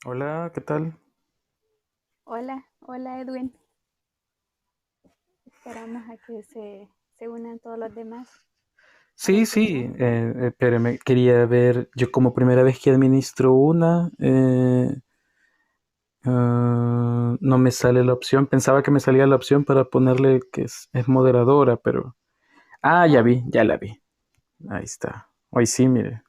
Hola, ¿qué tal? Hola, hola Edwin. Esperamos a que se unan todos los demás a la Sí, sí, sesión. pero me quería ver, yo como primera vez que administro una, no me sale la opción, pensaba que me salía la opción para ponerle que es moderadora, pero... Ah, ya Oh, vi, ya la vi, ahí está. Hoy sí, mire.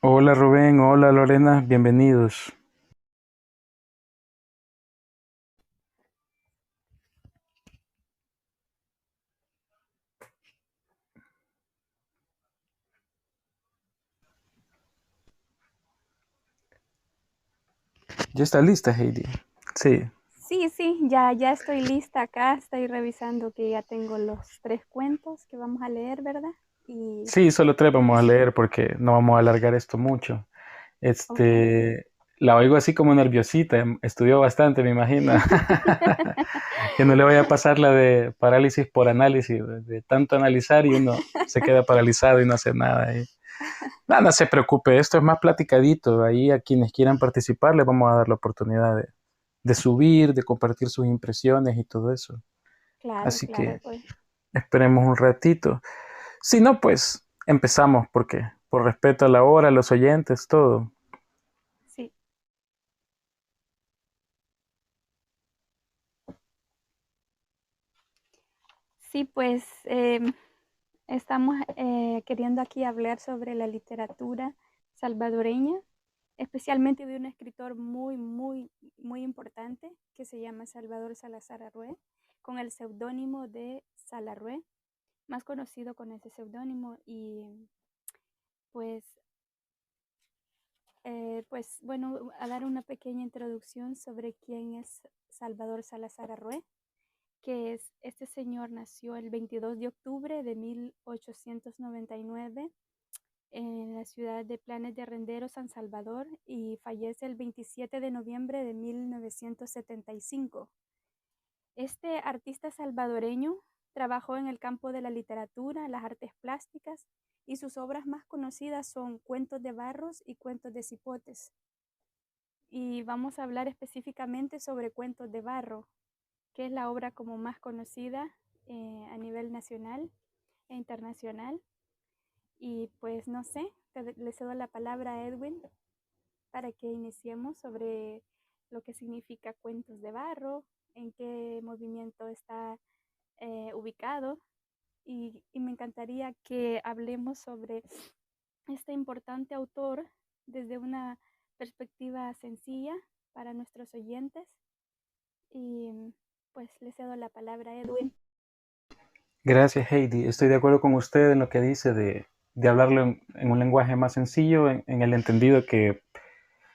Hola Rubén, hola Lorena, bienvenidos. ¿Ya está lista, Heidi? Sí, sí, sí, ya estoy lista acá. Estoy revisando que ya tengo los tres cuentos que vamos a leer, ¿verdad? Y sí, solo tres vamos a pues, leer porque no vamos a alargar esto mucho. ok. La oigo así como nerviosita, estudió bastante, me imagino. Que no le vaya a pasar la de parálisis por análisis, de tanto analizar y uno se queda paralizado y no hace nada. No, no se preocupe, esto es más platicadito. Ahí a quienes quieran participar les vamos a dar la oportunidad de subir, de compartir sus impresiones y todo eso. Claro, Así claro, que pues esperemos un ratito. Si no, pues empezamos porque por respeto a la hora, a los oyentes, todo. sí. Sí, pues estamos queriendo aquí hablar sobre la literatura salvadoreña, especialmente de un escritor muy importante que se llama Salvador Salazar Arrué, con el seudónimo de Salarrué, más conocido con ese seudónimo. Y pues, pues bueno, a dar una pequeña introducción sobre quién es Salvador Salazar Arrué, que es este señor nació el 22 de octubre de 1899 en la ciudad de Planes de Rendero, San Salvador, y fallece el 27 de noviembre de 1975. Este artista salvadoreño trabajó en el campo de la literatura, las artes plásticas, y sus obras más conocidas son Cuentos de Barros y Cuentos de Cipotes. Y vamos a hablar específicamente sobre Cuentos de Barro, que es la obra como más conocida a nivel nacional e internacional. Y pues no sé, le cedo la palabra a Edwin para que iniciemos sobre lo que significa Cuentos de Barro, en qué movimiento está ubicado, y me encantaría que hablemos sobre este importante autor desde una perspectiva sencilla para nuestros oyentes. Y pues le cedo la palabra a Edwin. Gracias, Heidi. Estoy de acuerdo con usted en lo que dice de hablarlo en un lenguaje más sencillo, en el entendido que,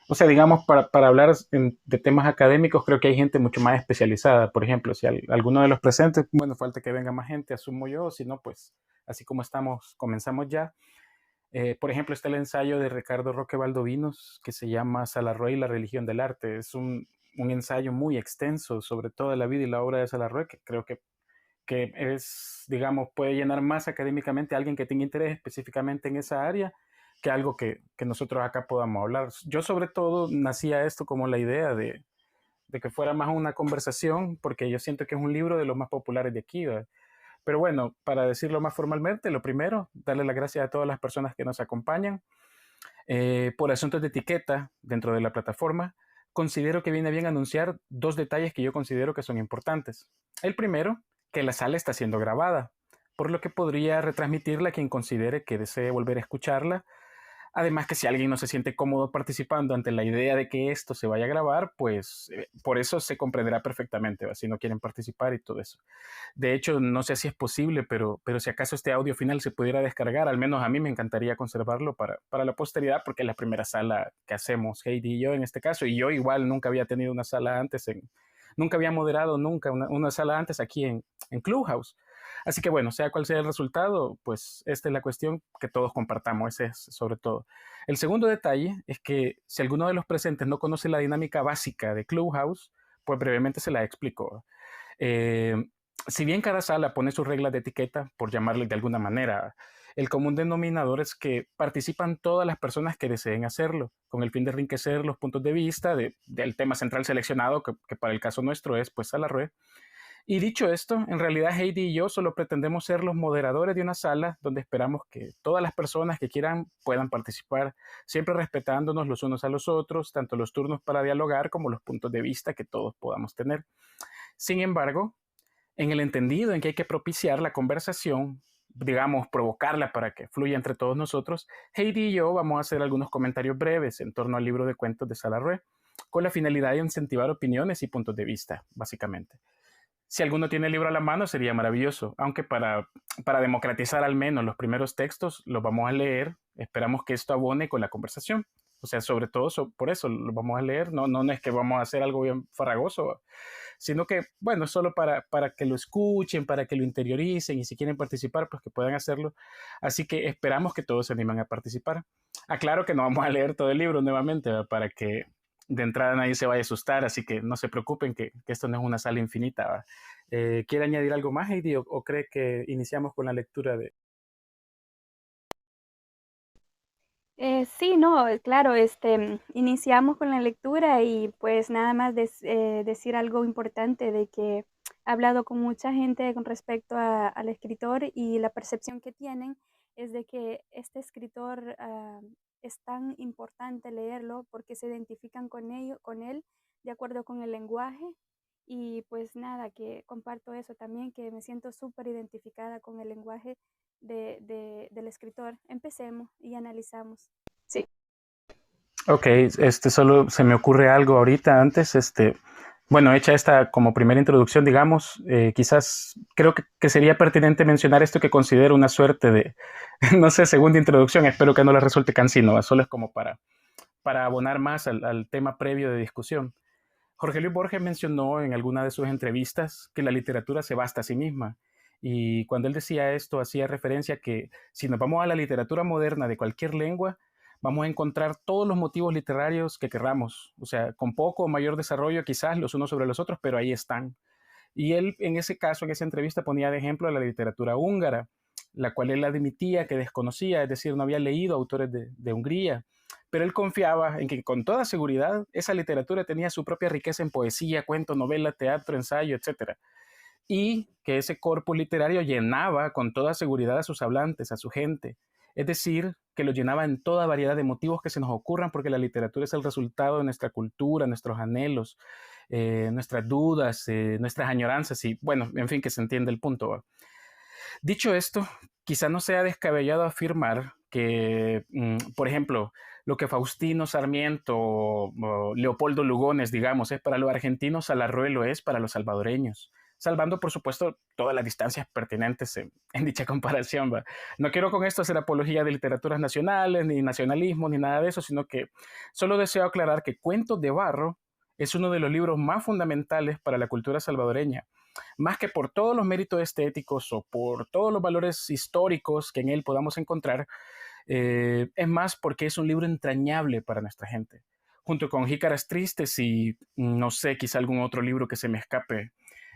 o sea, digamos, para hablar de temas académicos, creo que hay gente mucho más especializada. Por ejemplo, si alguno de los presentes, bueno, falta que venga más gente, asumo yo, si no, pues así como estamos, comenzamos ya. Por ejemplo, está el ensayo de Ricardo Roque Valdovinos que se llama Salarrué y la religión del arte. Es un ensayo muy extenso sobre toda la vida y la obra de Salarrué, que creo que es, digamos, puede llenar más académicamente a alguien que tenga interés específicamente en esa área que algo que nosotros acá podamos hablar. Yo sobre todo nacía esto como la idea de que fuera más una conversación, porque yo siento que es un libro de los más populares de aquí. ¿Verdad? Pero bueno, para decirlo más formalmente, lo primero, darle las gracias a todas las personas que nos acompañan. Por asuntos de etiqueta dentro de la plataforma, considero que viene bien anunciar dos detalles que yo considero que son importantes. El primero, que la sala está siendo grabada, por lo que podría retransmitirla a quien considere que desee volver a escucharla. Además que si alguien no se siente cómodo participando ante la idea de que esto se vaya a grabar, pues por eso se comprenderá perfectamente, ¿va? Si no quieren participar y todo eso. De hecho, no sé si es posible, pero si acaso este audio final se pudiera descargar, al menos a mí me encantaría conservarlo para la posteridad, porque es la primera sala que hacemos, Heidi y yo en este caso, y yo igual nunca había tenido una sala antes, nunca había moderado nunca una sala antes aquí en Clubhouse. Así que bueno, sea cual sea el resultado, pues esta es la cuestión que todos compartamos, ese es sobre todo. El segundo detalle es que si alguno de los presentes no conoce la dinámica básica de Clubhouse, pues brevemente se la explico. Eh, si bien cada sala pone sus reglas de etiqueta, por llamarle de alguna manera, el común denominador es que participan todas las personas que deseen hacerlo, con el fin de enriquecer los puntos de vista del tema central seleccionado, que para el caso nuestro es pues Salarrué. Y dicho esto, en realidad Heidi y yo solo pretendemos ser los moderadores de una sala donde esperamos que todas las personas que quieran puedan participar, siempre respetándonos los unos a los otros, tanto los turnos para dialogar como los puntos de vista que todos podamos tener. Sin embargo, en el entendido en que hay que propiciar la conversación, digamos, provocarla para que fluya entre todos nosotros, Heidi y yo vamos a hacer algunos comentarios breves en torno al libro de cuentos de Salarrué, con la finalidad de incentivar opiniones y puntos de vista, básicamente. Si alguno tiene el libro a la mano sería maravilloso, aunque para democratizar al menos los primeros textos los vamos a leer, esperamos que esto abone con la conversación. O sea, sobre todo por eso lo vamos a leer, no es que vamos a hacer algo bien farragoso, sino que, bueno, solo para que lo escuchen, para que lo interioricen y si quieren participar, pues que puedan hacerlo. Así que esperamos que todos se animen a participar. Aclaro que no vamos a leer todo el libro nuevamente, ¿verdad? Para que de entrada nadie se vaya a asustar, así que no se preocupen que esto no es una sala infinita, ¿verdad? ¿Quiere añadir algo más, Heidi, o cree que iniciamos con la lectura de... Sí, no, claro, iniciamos con la lectura y pues nada más decir algo importante de que he hablado con mucha gente con respecto al escritor y la percepción que tienen es de que este escritor es tan importante leerlo porque se identifican con él de acuerdo con el lenguaje y pues nada, que comparto eso también, que me siento súper identificada con el lenguaje del escritor. Empecemos y analizamos. Sí. Ok, solo se me ocurre algo ahorita antes, bueno, hecha esta como primera introducción, digamos, quizás creo que sería pertinente mencionar esto que considero una suerte de, no sé, segunda introducción, espero que no la resulte cansino, ¿va? Solo es como para abonar más al tema previo de discusión. Jorge Luis Borges mencionó en alguna de sus entrevistas que la literatura se basta a sí misma. Y cuando él decía esto, hacía referencia a que si nos vamos a la literatura moderna de cualquier lengua, vamos a encontrar todos los motivos literarios que querramos. O sea, con poco o mayor desarrollo quizás los unos sobre los otros, pero ahí están. Y él en ese caso, en esa entrevista, ponía de ejemplo a la literatura húngara, la cual él admitía que desconocía, es decir, no había leído autores de Hungría, pero él confiaba en que con toda seguridad esa literatura tenía su propia riqueza en poesía, cuento, novela, teatro, ensayo, etcétera, y que ese corpus literario llenaba con toda seguridad a sus hablantes, a su gente. Es decir, que lo llenaba en toda variedad de motivos que se nos ocurran, porque la literatura es el resultado de nuestra cultura, nuestros anhelos, nuestras dudas, nuestras añoranzas y, bueno, en fin, que se entiende el punto. ¿Va? Dicho esto, quizá no sea descabellado afirmar que, por ejemplo, lo que Faustino Sarmiento o Leopoldo Lugones, digamos, es para los argentinos, Salarrué lo es para los salvadoreños, salvando, por supuesto, todas las distancias pertinentes en dicha comparación. ¿Va? No quiero con esto hacer apología de literaturas nacionales, ni nacionalismo, ni nada de eso, sino que solo deseo aclarar que Cuentos de Barro es uno de los libros más fundamentales para la cultura salvadoreña, más que por todos los méritos estéticos o por todos los valores históricos que en él podamos encontrar, es más porque es un libro entrañable para nuestra gente. Junto con Jícaras Tristes y no sé, quizá algún otro libro que se me escape,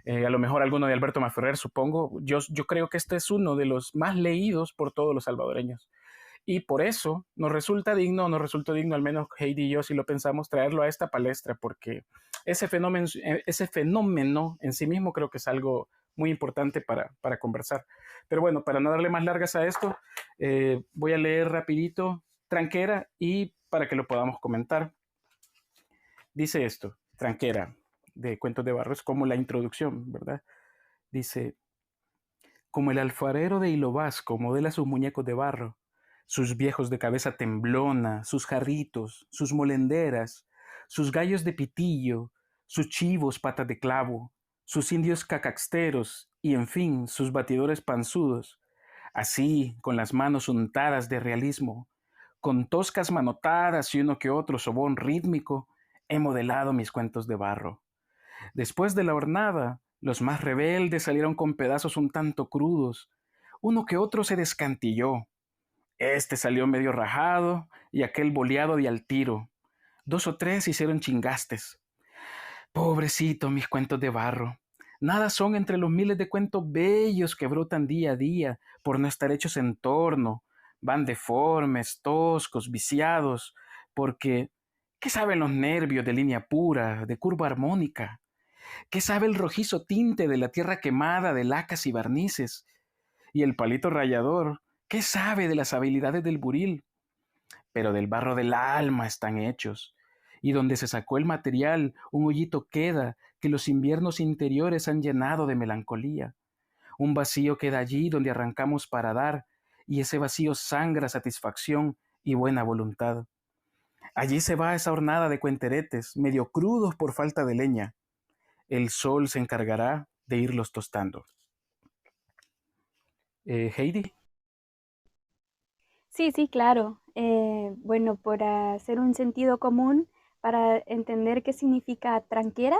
a lo mejor alguno de Alberto Maferrer, supongo, yo creo que este es uno de los más leídos por todos los salvadoreños. Y por eso nos resultó digno, al menos Heidi y yo, si lo pensamos, traerlo a esta palestra, porque ese fenómeno en sí mismo creo que es algo muy importante para conversar. Pero bueno, para no darle más largas a esto, voy a leer rapidito Tranquera y para que lo podamos comentar. Dice esto, Tranquera, de Cuentos de Barro, es como la introducción, ¿verdad? Dice, como el alfarero de hilo vasco modela sus muñecos de barro, sus viejos de cabeza temblona, sus jarritos, sus molenderas, sus gallos de pitillo, sus chivos patas de clavo, sus indios cacaxteros y, en fin, sus batidores panzudos, así, con las manos untadas de realismo, con toscas manotadas y uno que otro sobón rítmico, he modelado mis cuentos de barro. Después de la hornada, los más rebeldes salieron con pedazos un tanto crudos. Uno que otro se descantilló. Este salió medio rajado y aquel boleado de al tiro. Dos o tres hicieron chingastes. Pobrecito, mis cuentos de barro. Nada son entre los miles de cuentos bellos que brotan día a día por no estar hechos en torno. Van deformes, toscos, viciados, porque ¿qué saben los nervios de línea pura, de curva armónica? ¿Qué sabe el rojizo tinte de la tierra quemada de lacas y barnices? Y el palito rallador, ¿qué sabe de las habilidades del buril? Pero del barro del alma están hechos. Y donde se sacó el material, un hoyito queda que los inviernos interiores han llenado de melancolía. Un vacío queda allí donde arrancamos para dar, y ese vacío sangra satisfacción y buena voluntad. Allí se va esa hornada de cuenteretes, medio crudos por falta de leña. El sol se encargará de irlos tostando. Heidi. Sí, sí, claro. Bueno, por hacer un sentido común, para entender qué significa tranquera,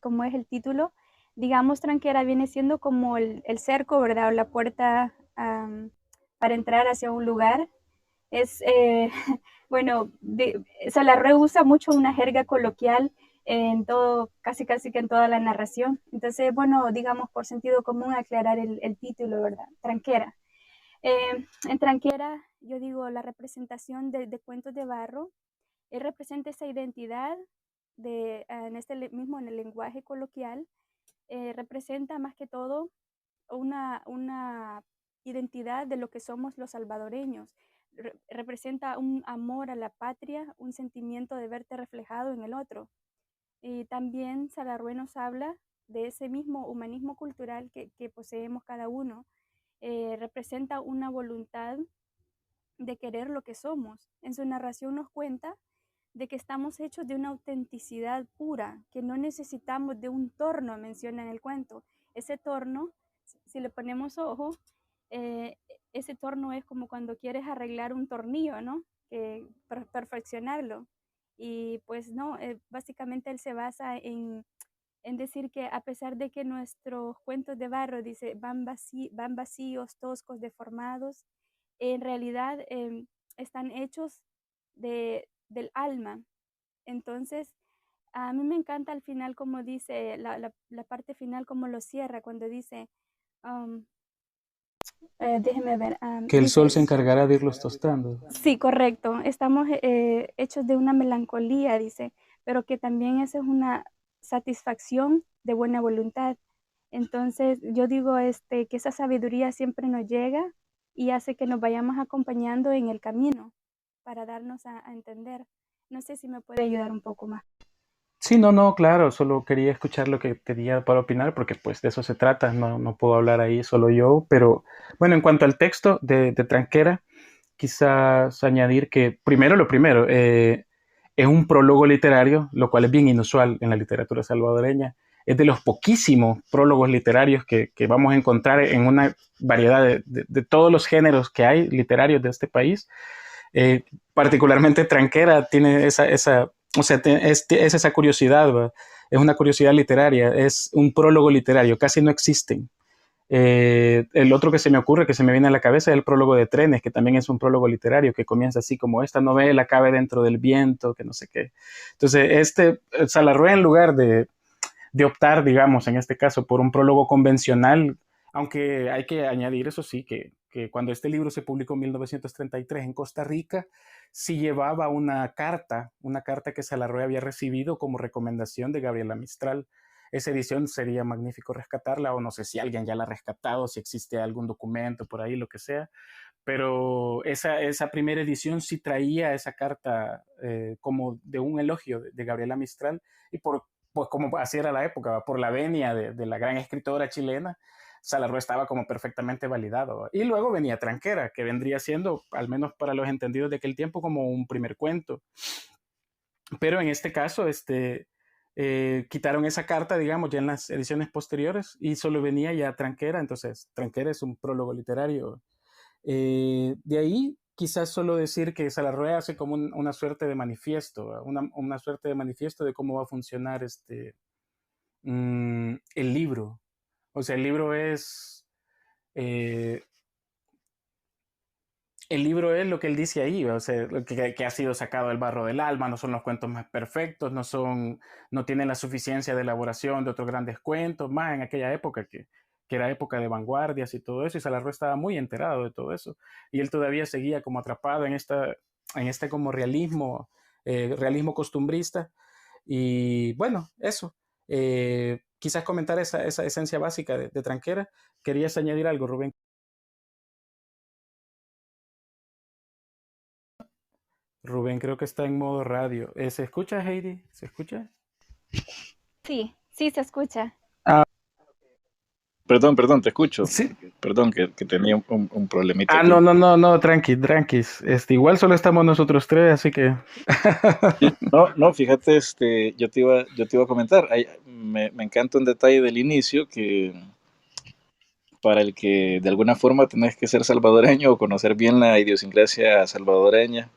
como es el título, digamos, tranquera viene siendo como el cerco, ¿verdad? O la puerta para entrar hacia un lugar. Es, bueno, se la rehúsa mucho una jerga coloquial en todo, casi casi que en toda la narración. Entonces, bueno, digamos, por sentido común, aclarar el título, ¿verdad? Tranquera. En Tranquera, yo digo, la representación de Cuentos de Barro, él representa esa identidad en este mismo, en el lenguaje coloquial, representa más que todo una identidad de lo que somos los salvadoreños. Representa un amor a la patria, un sentimiento de verte reflejado en el otro. Y también Salarrué nos habla de ese mismo humanismo cultural que poseemos cada uno. Representa una voluntad de querer lo que somos. En su narración nos cuenta de que estamos hechos de una autenticidad pura, que no necesitamos de un torno, menciona en el cuento. Ese torno, si le ponemos ojo, eh, ese torno es como cuando quieres arreglar un tornillo, ¿no? Que perfeccionarlo. Y pues no, básicamente él se basa en decir que a pesar de que nuestros cuentos de barro, dice, van vacíos, toscos, deformados, en realidad están hechos del alma. Entonces, a mí me encanta al final como dice, la parte final como lo cierra, cuando dice, um, déjeme ver, Que el sol dice, se encargará de irlos tostando. sí, correcto, estamos hechos de una melancolía, dice, pero que también esa es una satisfacción de buena voluntad. Entonces, yo digo que esa sabiduría siempre nos llega y hace que nos vayamos acompañando en el camino para darnos a entender. No sé si me puede ayudar un poco más. Sí, no, no, claro, solo quería escuchar lo que tenía para opinar porque pues de eso se trata, no, no puedo hablar ahí solo yo, pero bueno, en cuanto al texto de Tranquera, quizás añadir que primero lo primero, es un prólogo literario, lo cual es bien inusual en la literatura salvadoreña, es de los poquísimos prólogos literarios que vamos a encontrar en una variedad de todos los géneros que hay literarios de este país. Particularmente Tranquera tiene o sea, es esa curiosidad, ¿va? Es una curiosidad literaria, es un prólogo literario, casi no existen. El otro que se me ocurre, que se me viene a la cabeza, es el prólogo de Trenes, que también es un prólogo literario, que comienza así como esta novela cabe dentro del viento, que no sé qué. Entonces, Salarrué, en lugar de optar, digamos, en este caso, por un prólogo convencional, aunque hay que añadir, eso sí, que cuando este libro se publicó en 1933 en Costa Rica, sí llevaba una carta que Salarroy había recibido como recomendación de Gabriela Mistral. Esa edición sería magnífico rescatarla, o no sé si alguien ya la ha rescatado, si existe algún documento por ahí, lo que sea, pero esa primera edición sí traía esa carta como de un elogio de Gabriela Mistral, y pues como así era la época, por la venia de la gran escritora chilena, Salarro estaba como perfectamente validado. Y luego venía Tranquera, que vendría siendo, al menos para los entendidos de aquel tiempo, como un primer cuento. Pero en este caso, quitaron esa carta, digamos, ya en las ediciones posteriores, y solo venía ya Tranquera. Entonces Tranquera es un prólogo literario. De ahí, quizás solo decir que Salarroé hace como una suerte de manifiesto, una suerte de manifiesto de cómo va a funcionar el libro. O sea, el libro es, eh, el libro es lo que él dice ahí, o sea, que ha sido sacado del barro del alma, no son los cuentos más perfectos, no tienen la suficiencia de elaboración de otros grandes cuentos, más en aquella época que era época de vanguardias y todo eso, y Salarro estaba muy enterado de todo eso, y él todavía seguía como atrapado en este como realismo costumbrista, y bueno, eso, quizás comentar esa esencia básica de Tranquera. ¿Querías añadir algo, Rubén? Rubén creo que está en modo radio. ¿Se escucha, Heidi? ¿Se escucha? Sí, sí se escucha. Ah, Perdón, te escucho. sí. Perdón, que tenía un problemita Ah, aquí. no, tranquis. Igual solo estamos nosotros tres, así que. Sí, no, fíjate, yo te iba a comentar, me encanta un detalle del inicio que para el que de alguna forma tenés que ser salvadoreño o conocer bien la idiosincrasia salvadoreña,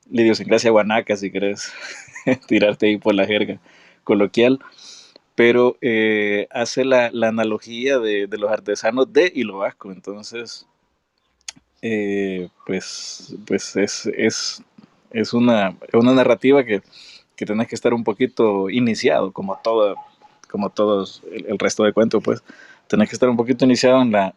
la idiosincrasia guanaca, si querés tirarte ahí por la jerga coloquial, pero hace la analogía de los artesanos de Hilo Vasco, entonces pues es una narrativa que tenés que estar un poquito iniciado, como todos el resto de cuentos, pues tenés que estar un poquito iniciado en la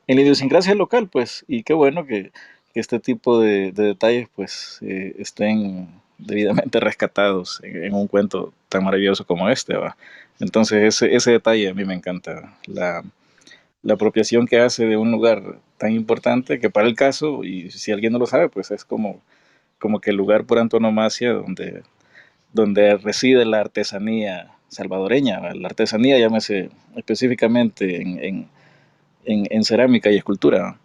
idiosincrasia local, pues, y qué bueno que este tipo de detalles, pues, estén debidamente rescatados en un cuento tan maravilloso como este, ¿va? Entonces, ese detalle a mí me encanta, la apropiación que hace de un lugar tan importante que para el caso, y si alguien no lo sabe, pues es como que el lugar por antonomasia donde reside la artesanía salvadoreña. La artesanía, llámese específicamente en cerámica y escultura.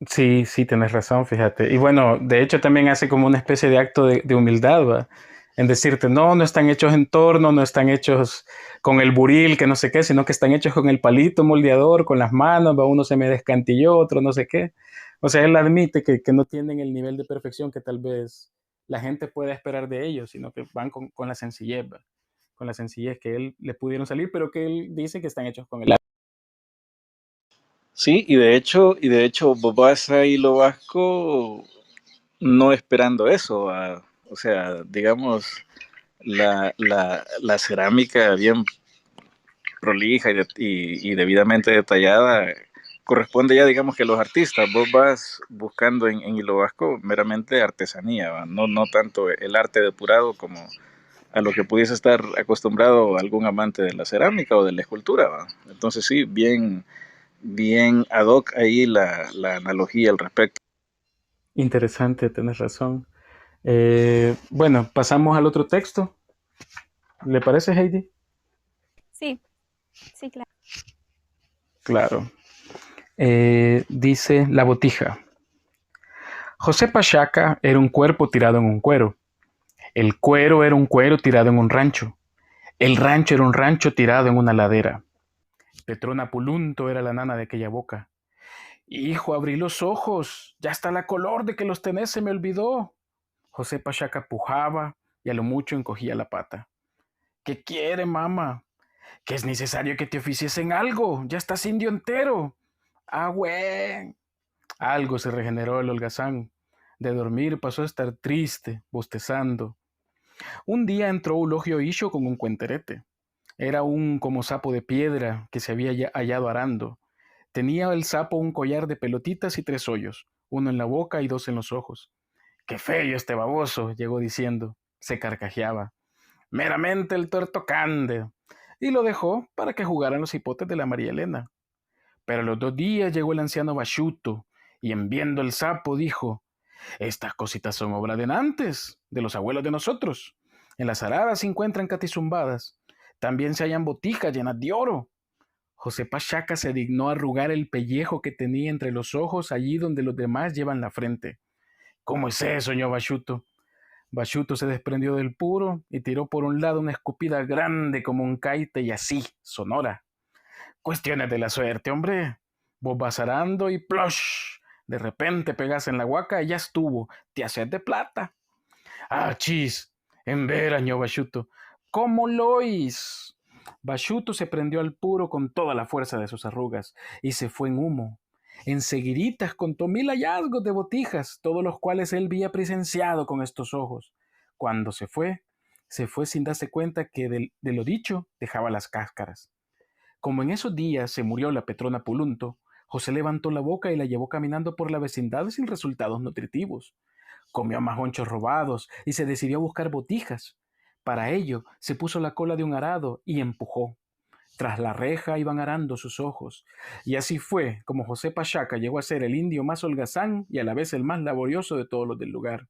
Sí, sí, tienes razón, fíjate. Y bueno, de hecho también hace como una especie de acto de humildad, ¿va? En decirte, no están hechos en torno, no están hechos con el buril, que no sé qué, sino que están hechos con el palito moldeador, con las manos, ¿va? Uno se me descantilló, otro no sé qué. O sea, él admite que no tienen el nivel de perfección que tal vez la gente pueda esperar de ellos, sino que van con la sencillez, ¿va? Con la sencillez que él le pudieron salir, pero que él dice que están hechos con el arte. Sí, y de hecho vos vas a Hilo Vasco no esperando eso. O sea, digamos, la cerámica bien prolija y debidamente detallada corresponde ya, digamos, que los artistas. Vos vas buscando en Hilo Vasco meramente artesanía, ¿va? No tanto el arte depurado como a lo que pudiese estar acostumbrado algún amante de la cerámica o de la escultura, ¿va? Entonces sí, bien ad hoc ahí la analogía al respecto. Interesante, tienes razón. Bueno, pasamos al otro texto. ¿Le parece, Heidi? Sí, sí, claro. Claro. Dice La Botija. José Pachaca era un cuerpo tirado en un cuero. El cuero era un cuero tirado en un rancho. El rancho era un rancho tirado en una ladera. Petrona Pulunto era la nana de aquella boca. Hijo, abrí los ojos. Ya está la color de que los tenés, se me olvidó. José Pachaca pujaba y a lo mucho encogía la pata. ¿Qué quiere, mamá? Que es necesario que te oficiesen algo. Ya estás indio entero. Ah, güey. Algo se regeneró el holgazán. De dormir pasó a estar triste, bostezando. Un día entró Eulogio Isho con un cuenterete. Era un como sapo de piedra que se había hallado arando. Tenía el sapo un collar de pelotitas y 3 hoyos, uno en la boca y 2 en los ojos. ¡Qué feo este baboso! Llegó diciendo. Se carcajeaba. Meramente el tuerto cande. Y lo dejó para que jugaran los hipotes de la María Elena. Pero a los 2 días llegó el anciano Bashuto, y en viendo el sapo dijo, estas cositas son obra de antes, de los abuelos de nosotros. En las aradas se encuentran catizumbadas. También se hallan botijas llenas de oro. José Pachaca se dignó arrugar el pellejo que tenía entre los ojos allí donde los demás llevan la frente. ¿Cómo es eso, ño Bashuto? Bashuto se desprendió del puro y tiró por un lado una escupida grande como un caite y así, sonora. Cuestiones de la suerte, hombre. Vos vas arando y ¡plosh! De repente pegas en la huaca y ya estuvo. Te haces de plata. Ah, chis. En ver, año Bashuto. ¿Cómo lois? Bashuto se prendió al puro con toda la fuerza de sus arrugas y se fue en humo. Enseguiditas contó 1000 hallazgos de botijas, todos los cuales él había presenciado con estos ojos. Cuando se fue sin darse cuenta que de lo dicho dejaba las cáscaras. Como en esos días se murió la Petrona Pulunto, José levantó la boca y la llevó caminando por la vecindad sin resultados nutritivos. Comió mahonchos robados y se decidió a buscar botijas. Para ello se puso la cola de un arado y empujó. Tras la reja iban arando sus ojos. Y así fue como José Pachaca llegó a ser el indio más holgazán y a la vez el más laborioso de todos los del lugar.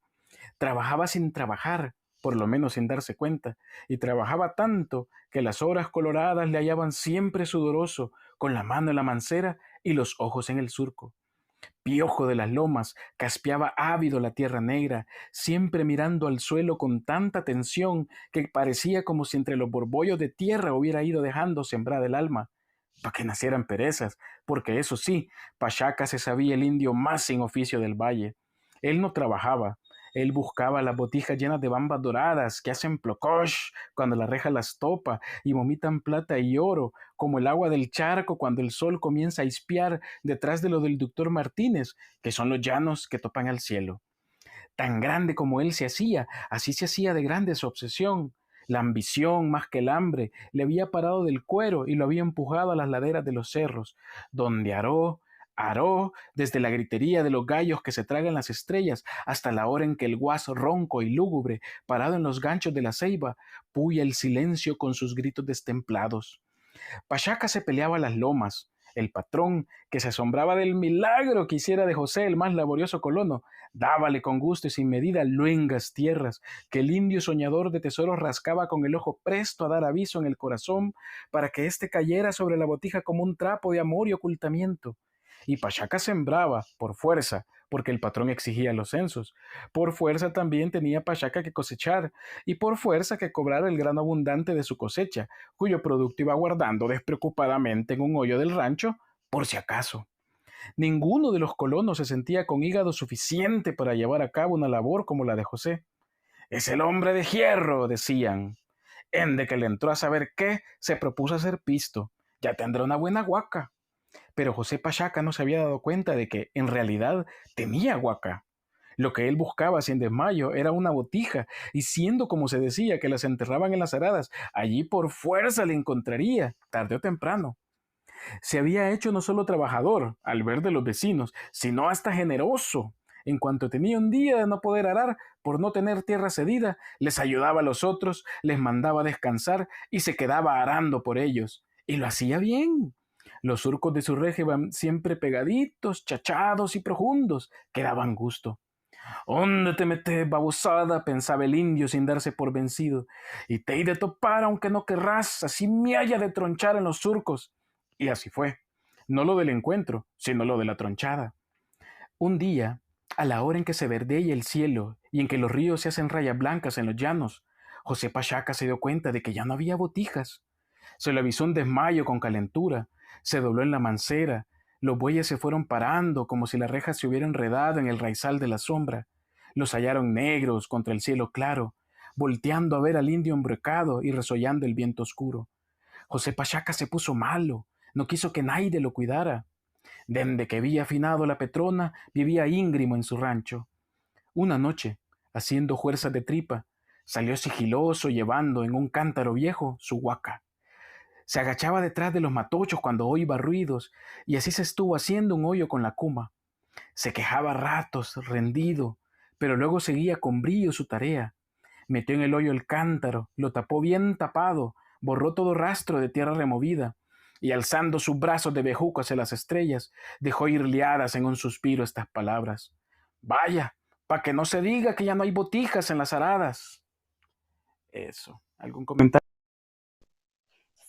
Trabajaba sin trabajar, por lo menos sin darse cuenta, y trabajaba tanto que las horas coloradas le hallaban siempre sudoroso, con la mano en la mancera y los ojos en el surco. Piojo de las lomas, caspeaba ávido la tierra negra, siempre mirando al suelo con tanta tensión que parecía como si entre los borbollos de tierra hubiera ido dejando sembrada el alma, para que nacieran perezas, porque eso sí, Pachaca se sabía el indio más sin oficio del valle. Él no trabajaba, él buscaba las botijas llenas de bambas doradas que hacen plocosh cuando la reja las topa y vomitan plata y oro, como el agua del charco cuando el sol comienza a espiar detrás de lo del doctor Martínez, que son los llanos que topan al cielo. Tan grande como él se hacía, así se hacía de grande su obsesión. La ambición, más que el hambre, le había parado del cuero y lo había empujado a las laderas de los cerros, donde aró, desde la gritería de los gallos que se tragan las estrellas hasta la hora en que el guaso ronco y lúgubre, parado en los ganchos de la ceiba, puya el silencio con sus gritos destemplados. Pachaca se peleaba las lomas. El patrón, que se asombraba del milagro que hiciera de José el más laborioso colono, dábale con gusto y sin medida luengas tierras, que el indio soñador de tesoros rascaba con el ojo presto a dar aviso en el corazón para que éste cayera sobre la botija como un trapo de amor y ocultamiento. Y Pachaca sembraba, por fuerza, porque el patrón exigía los censos. Por fuerza también tenía Pachaca que cosechar, y por fuerza que cobrar el grano abundante de su cosecha, cuyo producto iba guardando despreocupadamente en un hoyo del rancho, por si acaso. Ninguno de los colonos se sentía con hígado suficiente para llevar a cabo una labor como la de José. Es el hombre de hierro, decían. Ende que le entró a saber qué, se propuso hacer pisto. Ya tendrá una buena guaca. Pero José Pachaca no se había dado cuenta de que, en realidad, tenía guaca. Lo que él buscaba sin desmayo era una botija, y siendo como se decía que las enterraban en las aradas, allí por fuerza le encontraría, tarde o temprano. Se había hecho no solo trabajador, al ver de los vecinos, sino hasta generoso. En cuanto tenía un día de no poder arar por no tener tierra cedida, les ayudaba a los otros, les mandaba descansar y se quedaba arando por ellos. Y lo hacía bien. Los surcos de su reje iban siempre pegaditos, chachados y profundos, que daban gusto. ¿Dónde te metes, babosada? Pensaba el indio sin darse por vencido. Y te he de topar aunque no querrás, así me haya de tronchar en los surcos. Y así fue. No lo del encuentro, sino lo de la tronchada. Un día, a la hora en que se verdea el cielo y en que los ríos se hacen rayas blancas en los llanos, José Pachaca se dio cuenta de que ya no había botijas. Se le avisó un desmayo con calentura, se dobló en la mancera, los bueyes se fueron parando como si la reja se hubiera enredado en el raizal de la sombra. Los hallaron negros contra el cielo claro, volteando a ver al indio embrecado y resollando el viento oscuro. José Pachaca se puso malo, no quiso que nadie lo cuidara. Desde que había afinado la Petrona, vivía íngrimo en su rancho. Una noche, haciendo fuerzas de tripa, salió sigiloso llevando en un cántaro viejo su huaca. Se agachaba detrás de los matochos cuando oía ruidos y así se estuvo haciendo un hoyo con la cuma. Se quejaba ratos, rendido, pero luego seguía con brillo su tarea. Metió en el hoyo el cántaro, lo tapó bien tapado, borró todo rastro de tierra removida y alzando sus brazos de bejuco hacia las estrellas, dejó ir liadas en un suspiro estas palabras. Vaya, para que no se diga que ya no hay botijas en las aradas. Eso. ¿Algún comentario?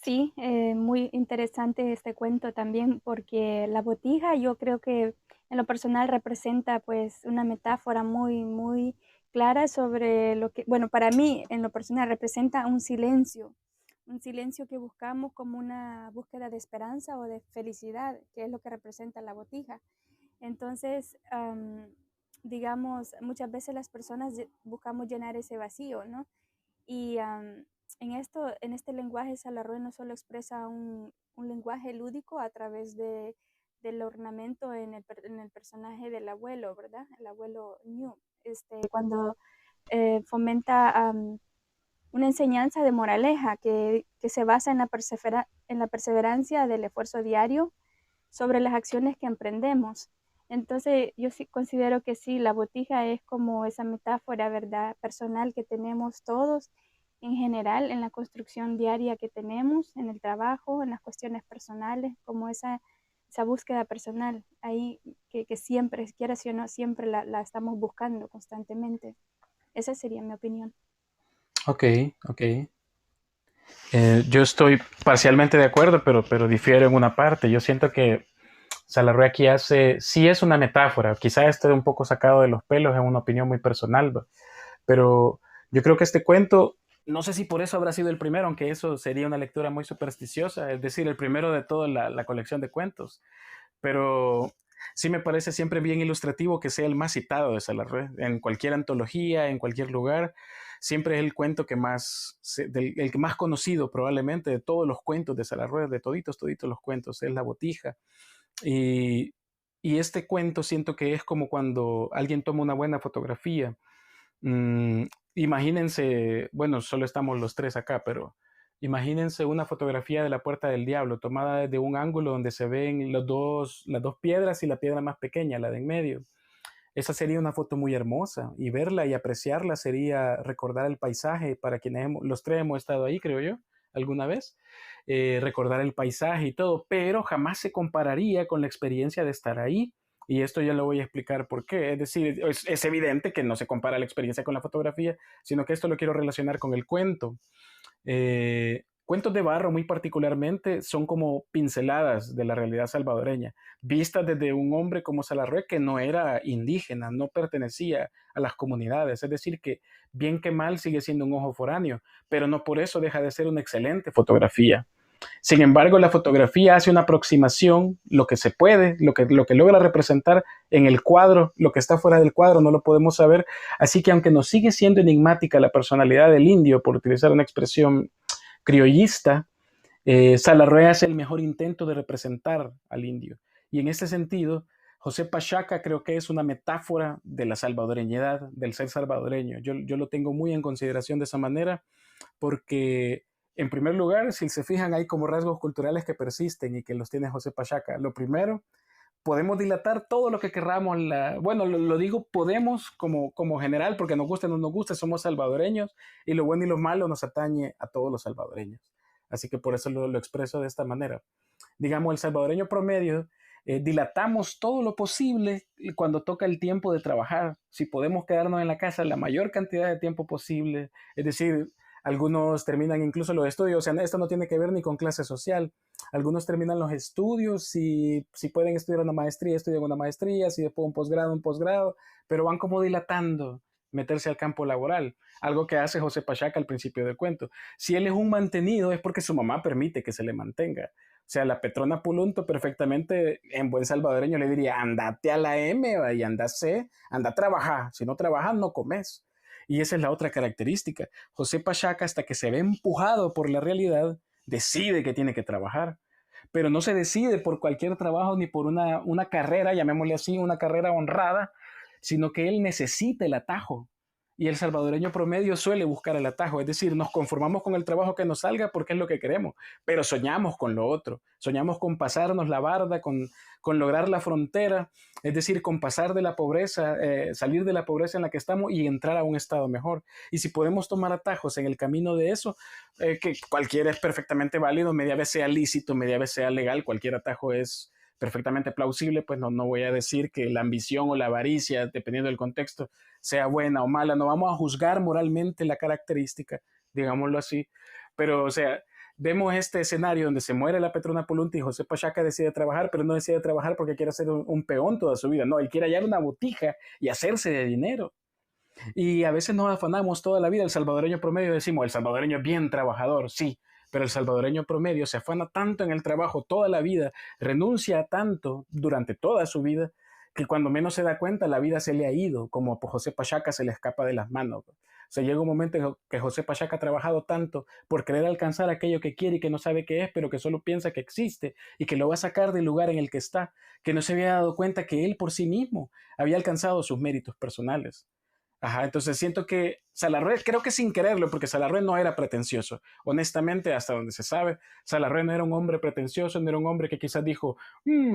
Sí, muy interesante este cuento también porque la botija yo creo que en lo personal representa pues una metáfora muy clara sobre lo que, bueno, para mí en lo personal representa un silencio que buscamos como una búsqueda de esperanza o de felicidad, que es lo que representa la botija. Entonces, digamos, muchas veces las personas buscamos llenar ese vacío, ¿no? Y en este lenguaje Salarrué no solo expresa un lenguaje lúdico a través del ornamento en el personaje del abuelo, ¿verdad? El abuelo New, cuando fomenta una enseñanza de moraleja que se basa en la perseverancia del esfuerzo diario sobre las acciones que emprendemos. Entonces, yo sí considero que sí, la botija es como esa metáfora, ¿verdad?, personal que tenemos todos en general en la construcción diaria que tenemos, en el trabajo, en las cuestiones personales, como esa búsqueda personal ahí que siempre, quieras o no, siempre la estamos buscando constantemente. Esa sería mi opinión. Ok, ok. Yo estoy parcialmente de acuerdo, pero difiero en una parte. Yo siento que Salarrué aquí sí es una metáfora, quizá esté un poco sacado de los pelos, es una opinión muy personal, ¿va? Pero yo creo que este cuento, no sé si por eso habrá sido el primero, aunque eso sería una lectura muy supersticiosa, es decir, el primero de toda la colección de cuentos, pero sí me parece siempre bien ilustrativo que sea el más citado de Salarrué, en cualquier antología, en cualquier lugar, siempre es el cuento el que más conocido probablemente de todos los cuentos de Salarrué, de toditos los cuentos, es La Botija. Y, y este cuento siento que es como cuando alguien toma una buena fotografía. Mm, Imagínense, bueno, solo estamos los tres acá, pero imagínense una fotografía de la Puerta del Diablo tomada desde un ángulo donde se ven las dos piedras y la piedra más pequeña, la de en medio. Esa sería una foto muy hermosa y verla y apreciarla sería recordar el paisaje para quienes los tres hemos estado ahí, creo yo, alguna vez. Recordar el paisaje y todo, pero jamás se compararía con la experiencia de estar ahí. Y esto ya lo voy a explicar por qué. Es decir, es evidente que no se compara la experiencia con la fotografía, sino que esto lo quiero relacionar con el cuento. Cuentos de Barro, muy particularmente, son como pinceladas de la realidad salvadoreña, vistas desde un hombre como Salarrué, que no era indígena, no pertenecía a las comunidades. Es decir, que bien que mal sigue siendo un ojo foráneo, pero no por eso deja de ser una excelente fotografía. Sin embargo, la fotografía hace una aproximación, lo que se puede, lo que logra representar en el cuadro, lo que está fuera del cuadro no lo podemos saber. Así que aunque nos sigue siendo enigmática la personalidad del indio, por utilizar una expresión criollista, Salarrué hace el mejor intento de representar al indio. Y en ese sentido, José Pachaca creo que es una metáfora de la salvadoreñidad, del ser salvadoreño. Yo lo tengo muy en consideración de esa manera porque, en primer lugar, si se fijan, hay como rasgos culturales que persisten y que los tiene José Pachaca. Lo primero, podemos dilatar todo lo que querramos. Bueno, lo digo podemos como general, porque nos gusta o no nos gusta, somos salvadoreños y lo bueno y lo malo nos atañe a todos los salvadoreños. Así que por eso lo expreso de esta manera. Digamos, el salvadoreño promedio, dilatamos todo lo posible cuando toca el tiempo de trabajar. Si podemos quedarnos en la casa la mayor cantidad de tiempo posible, es decir, algunos terminan incluso los estudios, o sea, esto no tiene que ver ni con clase social. Algunos terminan los estudios, si pueden estudiar una maestría, estudian una maestría, si después un posgrado, pero van como dilatando meterse al campo laboral, algo que hace José Pachaca al principio del cuento. Si él es un mantenido es porque su mamá permite que se le mantenga. O sea, la Petrona Pulunto perfectamente en buen salvadoreño le diría, andate a la M y anda a trabajar. Si no trabajas, no comes. Y esa es la otra característica. José Pachaca, hasta que se ve empujado por la realidad, decide que tiene que trabajar. Pero no se decide por cualquier trabajo ni por una carrera, llamémosle así, una carrera honrada, sino que él necesita el atajo. Y el salvadoreño promedio suele buscar el atajo, es decir, nos conformamos con el trabajo que nos salga porque es lo que queremos, pero soñamos con lo otro, soñamos con pasarnos la barda, con lograr la frontera, es decir, con pasar de la pobreza, salir de la pobreza en la que estamos y entrar a un estado mejor. Y si podemos tomar atajos en el camino de eso, que cualquiera es perfectamente válido, media vez sea lícito, media vez sea legal, cualquier atajo es perfectamente plausible, pues no voy a decir que la ambición o la avaricia, dependiendo del contexto, sea buena o mala, no vamos a juzgar moralmente la característica, digámoslo así, pero o sea, vemos este escenario donde se muere la Petrona Pulunta y José Pachaca decide trabajar, pero no decide trabajar porque quiere ser un peón toda su vida, no, él quiere hallar una botija y hacerse de dinero. Y a veces nos afanamos toda la vida, el salvadoreño promedio decimos, el salvadoreño es bien trabajador, sí, pero el salvadoreño promedio se afana tanto en el trabajo toda la vida, renuncia a tanto durante toda su vida, que cuando menos se da cuenta la vida se le ha ido, como a José Pachaca se le escapa de las manos. O sea, llega un momento en que José Pachaca ha trabajado tanto por querer alcanzar aquello que quiere y que no sabe qué es, pero que solo piensa que existe y que lo va a sacar del lugar en el que está, que no se había dado cuenta que él por sí mismo había alcanzado sus méritos personales. Ajá, entonces siento que Salarrué, creo que sin quererlo, porque Salarrué no era pretencioso. Honestamente, hasta donde se sabe, Salarrué no era un hombre pretencioso, no era un hombre que quizás dijo,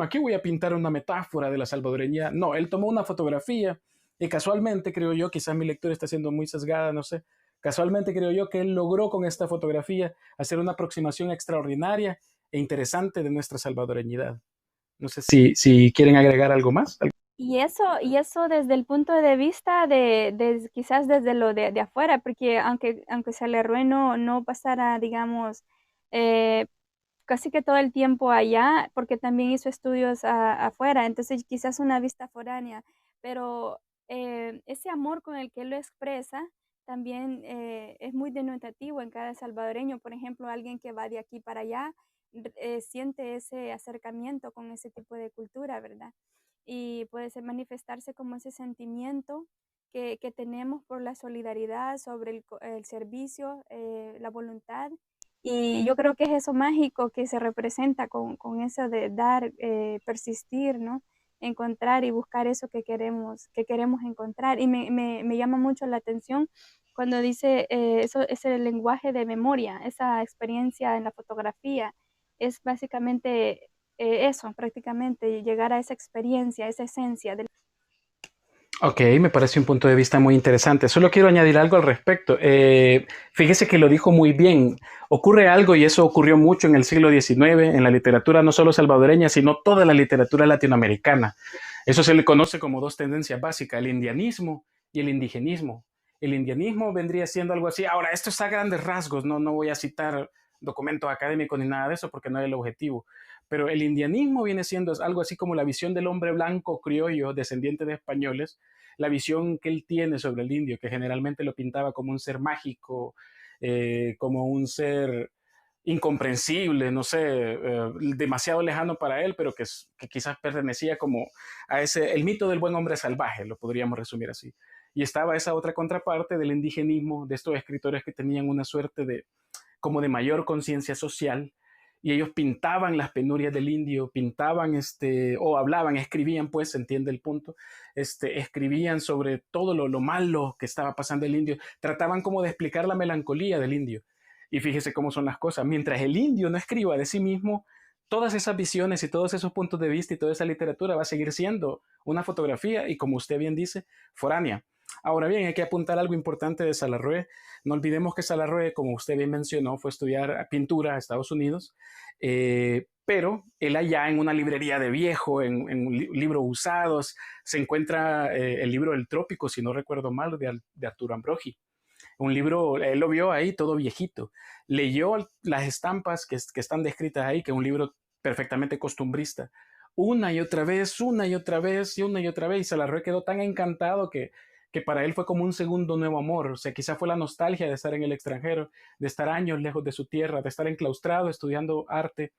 aquí voy a pintar una metáfora de la salvadoreña. No, él tomó una fotografía y casualmente, creo yo, quizás mi lectura está siendo muy sesgada, no sé, casualmente creo yo que él logró con esta fotografía hacer una aproximación extraordinaria e interesante de nuestra salvadoreñidad. No sé si quieren agregar algo más. Y eso desde el punto de vista quizás desde lo de afuera, porque aunque Salerrué no pasara, digamos, eh, casi que todo el tiempo allá, porque también hizo estudios afuera, entonces quizás una vista foránea, pero ese amor con el que él lo expresa también es muy denotativo en cada salvadoreño. Por ejemplo, alguien que va de aquí para allá siente ese acercamiento con ese tipo de cultura, ¿verdad? Y puede ser manifestarse como ese sentimiento que tenemos por la solidaridad, sobre el servicio, la voluntad. Y yo creo que es eso mágico que se representa con eso de dar, persistir, ¿no? Encontrar y buscar eso que queremos encontrar. Y me llama mucho la atención cuando dice eso, ese lenguaje de memoria, esa experiencia en la fotografía. Es básicamente eso, prácticamente, llegar a esa experiencia, a esa esencia del... Ok, me parece un punto de vista muy interesante. Solo quiero añadir algo al respecto. Fíjese que lo dijo muy bien. Ocurre algo, y eso ocurrió mucho en el siglo XIX, en la literatura no solo salvadoreña, sino toda la literatura latinoamericana. Eso se le conoce como dos tendencias básicas, el indianismo y el indigenismo. El indianismo vendría siendo algo así. Ahora, esto está a grandes rasgos, no voy a citar documentos académicos ni nada de eso porque no es el objetivo. Pero el indianismo viene siendo algo así como la visión del hombre blanco criollo, descendiente de españoles, la visión que él tiene sobre el indio, que generalmente lo pintaba como un ser mágico, como un ser incomprensible, no sé, demasiado lejano para él, pero que quizás pertenecía como a el mito del buen hombre salvaje, lo podríamos resumir así. Y estaba esa otra contraparte del indigenismo, de estos escritores que tenían una suerte como de mayor conciencia social, y ellos pintaban las penurias del indio, pintaban, o hablaban, escribían, pues, se entiende el punto, escribían sobre todo lo malo que estaba pasando el indio, trataban como de explicar la melancolía del indio. Y fíjese cómo son las cosas. Mientras el indio no escriba de sí mismo, todas esas visiones y todos esos puntos de vista y toda esa literatura va a seguir siendo una fotografía y, como usted bien dice, foránea. Ahora bien, hay que apuntar algo importante de Salarrué. No olvidemos que Salarrué, como usted bien mencionó, fue a estudiar pintura a Estados Unidos, pero él allá en una librería de viejo, en libros usados, se encuentra el libro El Trópico, si no recuerdo mal, de Arturo Ambrogi. Un libro, él lo vio ahí todo viejito. Leyó las estampas que están descritas ahí, que es un libro perfectamente costumbrista, una y otra vez, una y otra vez, y una y otra vez, y Salarrué quedó tan encantado que para él fue como un segundo nuevo amor. O sea, quizá fue la nostalgia de estar en el extranjero, de estar años lejos de su tierra, de estar enclaustrado estudiando arte.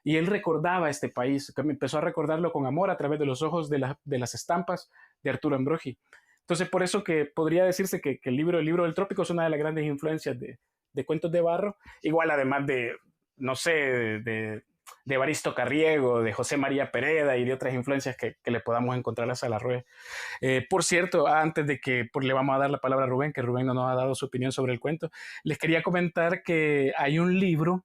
Y él recordaba este país, que empezó a recordarlo con amor a través de los ojos de las estampas de Arturo Ambrogi. Entonces, por eso que podría decirse que el libro del Trópico es una de las grandes influencias de Cuentos de Barro, igual además de, no sé, de Evaristo Carriego, de José María Pereda y de otras influencias que le podamos encontrar a Salarrué. Por cierto, antes de que le vamos a dar la palabra a Rubén, que Rubén no nos ha dado su opinión sobre el cuento, les quería comentar que hay un libro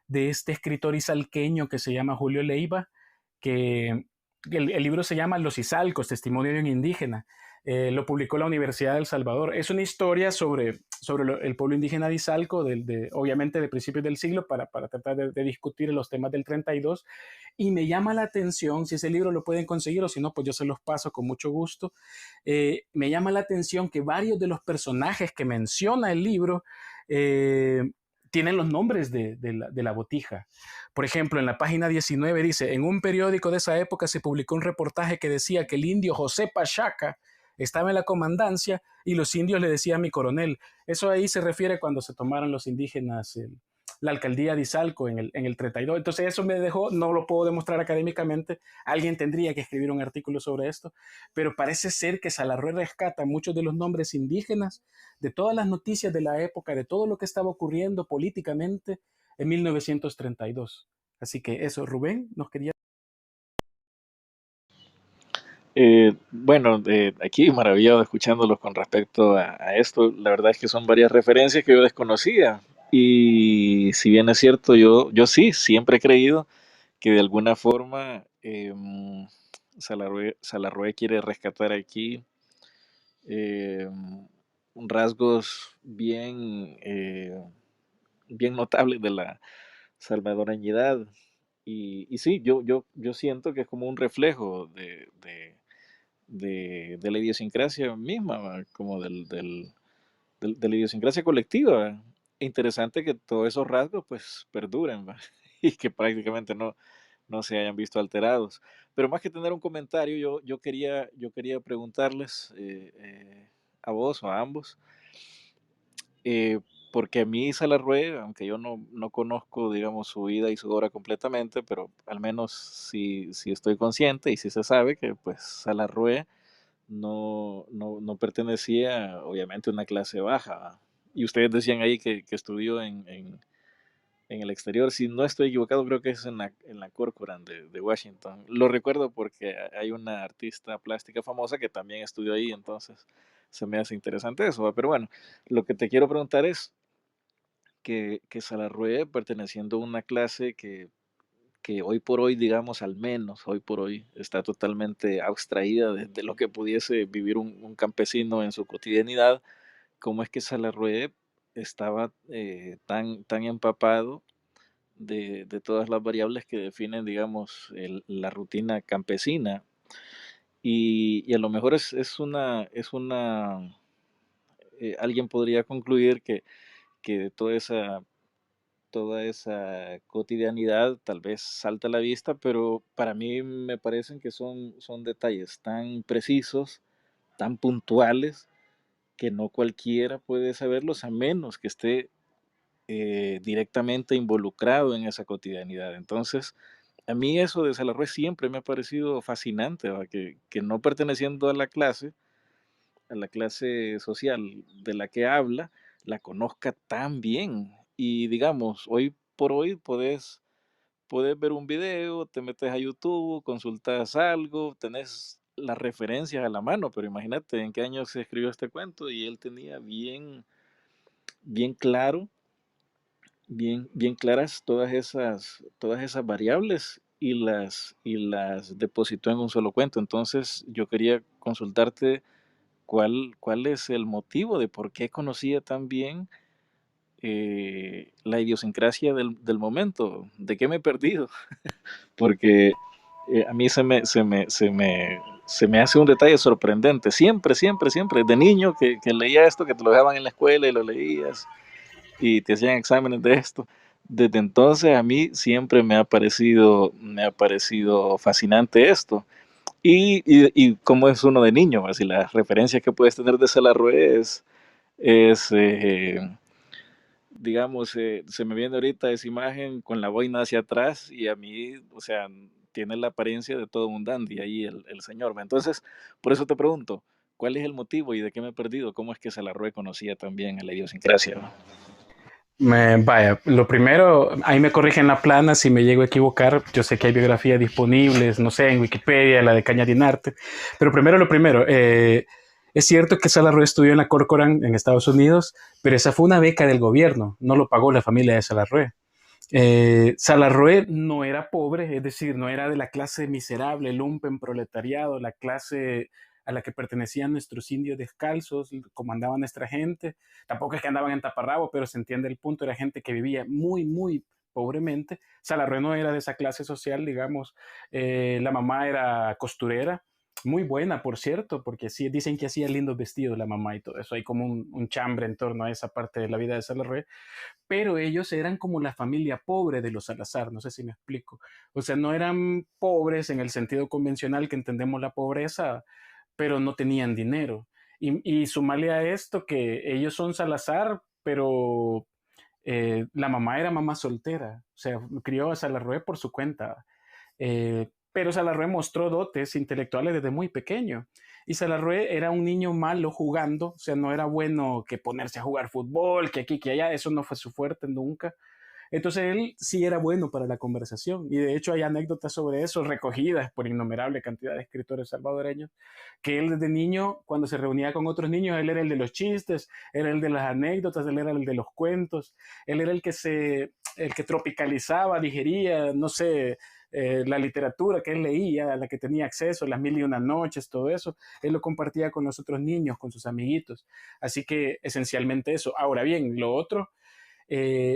de este escritor izalqueño que se llama Julio Leiva, que el libro se llama Los Izalcos, Testimonio de un Indígena. Lo publicó la Universidad de El Salvador. Es una historia sobre el pueblo indígena de Izalco, obviamente de principios del siglo, para tratar de discutir los temas del 32. Y me llama la atención, si ese libro lo pueden conseguir o si no, pues yo se los paso con mucho gusto. Me llama la atención que varios de los personajes que menciona el libro tienen los nombres de la botija. Por ejemplo, en la página 19 dice, en un periódico de esa época se publicó un reportaje que decía que el indio José Pachaca estaba en la comandancia y los indios le decían mi coronel. Eso ahí se refiere cuando se tomaron los indígenas la alcaldía de Izalco en el 32. Entonces eso me dejó, no lo puedo demostrar académicamente, alguien tendría que escribir un artículo sobre esto, pero parece ser que Salarrué rescata muchos de los nombres indígenas, de todas las noticias de la época, de todo lo que estaba ocurriendo políticamente en 1932. Así que eso, Rubén, nos quería... Bueno, aquí maravillado escuchándolos con respecto a esto. La verdad es que son varias referencias que yo desconocía. Y si bien es cierto, yo sí, siempre he creído que de alguna forma Salarrué quiere rescatar aquí eh, rasgos bien notables de la salvadoreñidad. Y sí, yo siento que es como un reflejo de la idiosincrasia misma, ¿va? Como de la idiosincrasia colectiva. ¿Va? Interesante que todos esos rasgos pues perduren, ¿va? Y que prácticamente no se hayan visto alterados. Pero más que tener un comentario, yo quería preguntarles a vos o a ambos, eh, porque a mí Salarrué, aunque yo no conozco, digamos, su vida y su obra completamente, pero al menos sí estoy consciente y sí se sabe que pues Salarrué no pertenecía obviamente a una clase baja. ¿Va? Y ustedes decían ahí que estudió en el exterior. Si no estoy equivocado, creo que es en la Corcoran de Washington. Lo recuerdo porque hay una artista plástica famosa que también estudió ahí, entonces se me hace interesante eso. ¿Va? Pero bueno, lo que te quiero preguntar es que Salarrué, perteneciendo a una clase que hoy por hoy, digamos, al menos hoy por hoy, está totalmente abstraída de lo que pudiese vivir un campesino en su cotidianidad, cómo es que Salarrué estaba tan empapado de todas las variables que definen, digamos, la rutina campesina. Y a lo mejor alguien podría concluir que toda esa cotidianidad tal vez salta a la vista, pero para mí me parecen que son detalles tan precisos, tan puntuales, que no cualquiera puede saberlos a menos que esté directamente involucrado en esa cotidianidad. Entonces, a mí eso de Salarrué siempre me ha parecido fascinante, ¿va? Que no perteneciendo a la clase social de la que habla, la conozca tan bien. Y digamos, hoy por hoy puedes ver un video, te metes a YouTube, consultas algo, tenés las referencias a la mano, pero imagínate en qué año se escribió este cuento y él tenía bien claro, bien claras todas esas variables y las depositó en un solo cuento. Entonces yo quería consultarte cuál es el motivo de por qué conocía tan bien la idiosincrasia del momento, de qué me he perdido, porque a mí se me hace un detalle sorprendente, siempre, siempre, siempre, de niño que leía esto, que te lo dejaban en la escuela y lo leías y te hacían exámenes de esto. Desde entonces a mí siempre me ha parecido fascinante esto. Y cómo es uno de niño, así las referencias que puedes tener de Salarrué es digamos, se me viene ahorita esa imagen con la boina hacia atrás y a mí, o sea, tiene la apariencia de todo un dandy ahí el señor. ¿Va? Entonces, por eso te pregunto, ¿cuál es el motivo y de qué me he perdido? ¿Cómo es que Salarrué conocía también a la idiosincrasia? ¿Va? Vaya, lo primero, ahí me corrigen la plana si me llego a equivocar. Yo sé que hay biografías disponibles, no sé, en Wikipedia, la de Cañadinarte. Pero primero lo primero, es cierto que Salarrué estudió en la Corcoran en Estados Unidos, pero esa fue una beca del gobierno, no lo pagó la familia de Salarrué. Salarrué no era pobre, es decir, no era de la clase miserable, lumpen proletariado, la clase a la que pertenecían nuestros indios descalzos, como andaba nuestra gente. Tampoco es que andaban en taparrabo, pero se entiende el punto, era gente que vivía muy, muy pobremente. Salarrué no era de esa clase social, digamos. La mamá era costurera, muy buena, por cierto, porque sí dicen que hacía lindos vestidos la mamá y todo eso. Hay como un chambre en torno a esa parte de la vida de Salarrué, pero ellos eran como la familia pobre de los Salazar, no sé si me explico. O sea, no eran pobres en el sentido convencional que entendemos la pobreza, pero no tenían dinero. Y sumarle a esto que ellos son Salazar, pero La mamá era mamá soltera, o sea, crió a Salarrué por su cuenta. Pero Salarrué mostró dotes intelectuales desde muy pequeño. Y Salarrué era un niño malo jugando, o sea, no era bueno que ponerse a jugar fútbol, que aquí, que allá, eso no fue su fuerte nunca. Entonces él sí era bueno para la conversación y de hecho hay anécdotas sobre eso recogidas por innumerable cantidad de escritores salvadoreños, que él desde niño, cuando se reunía con otros niños, él era el de los chistes, era el de las anécdotas, él era el de los cuentos, él era el que tropicalizaba, digería, no sé, la literatura que él leía, a la que tenía acceso, las mil y una noches, todo eso, él lo compartía con los otros niños, con sus amiguitos. Así que esencialmente eso. Ahora bien, lo otro,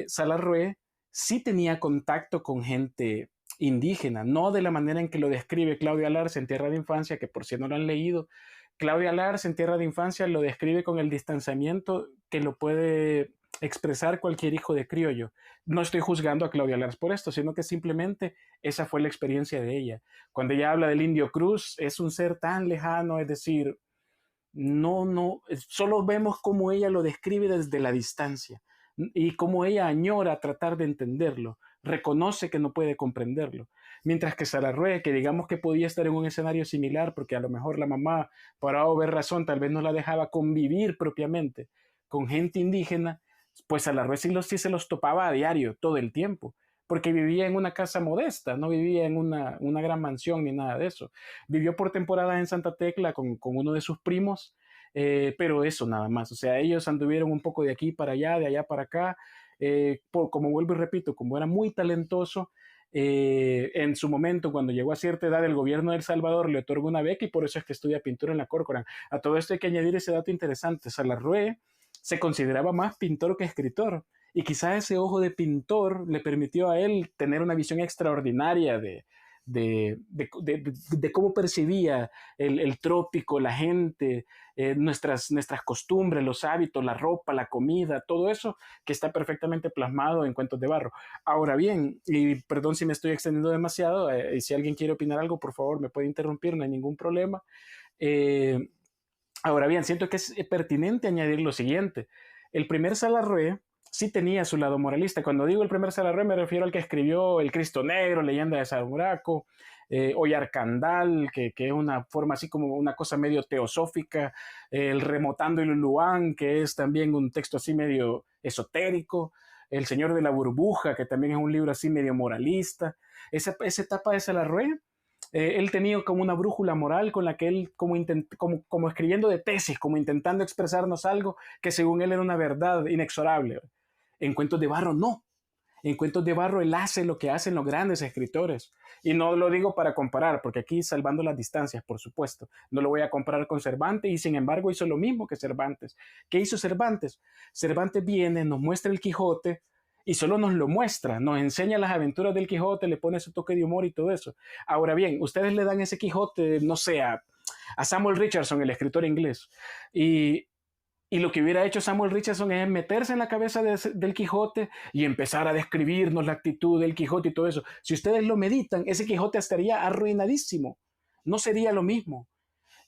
Salarrué sí tenía contacto con gente indígena, no de la manera en que lo describe Claudia Alarce en Tierra de Infancia, que por si no lo han leído, Claudia Alarce en Tierra de Infancia lo describe con el distanciamiento que lo puede expresar cualquier hijo de criollo. No estoy juzgando a Claudia Alarce por esto, sino que simplemente esa fue la experiencia de ella. Cuando ella habla del Indio Cruz, es un ser tan lejano, es decir, no, solo vemos cómo ella lo describe desde la distancia y cómo ella añora tratar de entenderlo, reconoce que no puede comprenderlo. Mientras que Salarrué, que digamos que podía estar en un escenario similar, porque a lo mejor la mamá, por A o B razón, tal vez no la dejaba convivir propiamente con gente indígena, pues Salarrué sí se los topaba a diario, todo el tiempo, porque vivía en una casa modesta, no vivía en una gran mansión ni nada de eso. Vivió por temporadas en Santa Tecla con uno de sus primos, pero eso nada más. O sea, ellos anduvieron un poco de aquí para allá, de allá para acá. Como vuelvo y repito, como era muy talentoso, en su momento, cuando llegó a cierta edad, el gobierno de El Salvador le otorgó una beca y por eso es que estudia pintura en la Corcoran. A todo esto hay que añadir ese dato interesante. Salarrué se consideraba más pintor que escritor. Y quizá ese ojo de pintor le permitió a él tener una visión extraordinaria de cómo percibía el trópico, la gente, nuestras costumbres, los hábitos, la ropa, la comida, todo eso que está perfectamente plasmado en Cuentos de Barro. Ahora bien, y perdón si me estoy extendiendo demasiado, y si alguien quiere opinar algo, por favor, me puede interrumpir, no hay ningún problema. Eh, Ahora bien, siento que es pertinente añadir lo siguiente. El primer Salarrué sí tenía su lado moralista. Cuando digo el primer Salarrué me refiero al que escribió El Cristo Negro, Leyenda de Samuraco, Oyarkandal, que es una forma así como una cosa medio teosófica, el Remotando el Luluán, que es también un texto así medio esotérico, El Señor de la Burbuja, que también es un libro así medio moralista. Esa etapa de Salarrué, él tenía como una brújula moral con la que él, como escribiendo de tesis, como intentando expresarnos algo que según él era una verdad inexorable. En Cuentos de Barro no. En Cuentos de Barro él hace lo que hacen los grandes escritores. Y no lo digo para comparar, porque aquí salvando las distancias, por supuesto. No lo voy a comparar con Cervantes y sin embargo hizo lo mismo que Cervantes. ¿Qué hizo Cervantes? Cervantes viene, nos muestra el Quijote, y solo nos lo muestra, nos enseña las aventuras del Quijote, le pone su toque de humor y todo eso. Ahora bien, ustedes le dan ese Quijote, no sé, a Samuel Richardson, el escritor inglés, y, y lo que hubiera hecho Samuel Richardson es meterse en la cabeza del Quijote y empezar a describirnos la actitud del Quijote y todo eso. Si ustedes lo meditan, ese Quijote estaría arruinadísimo, no sería lo mismo.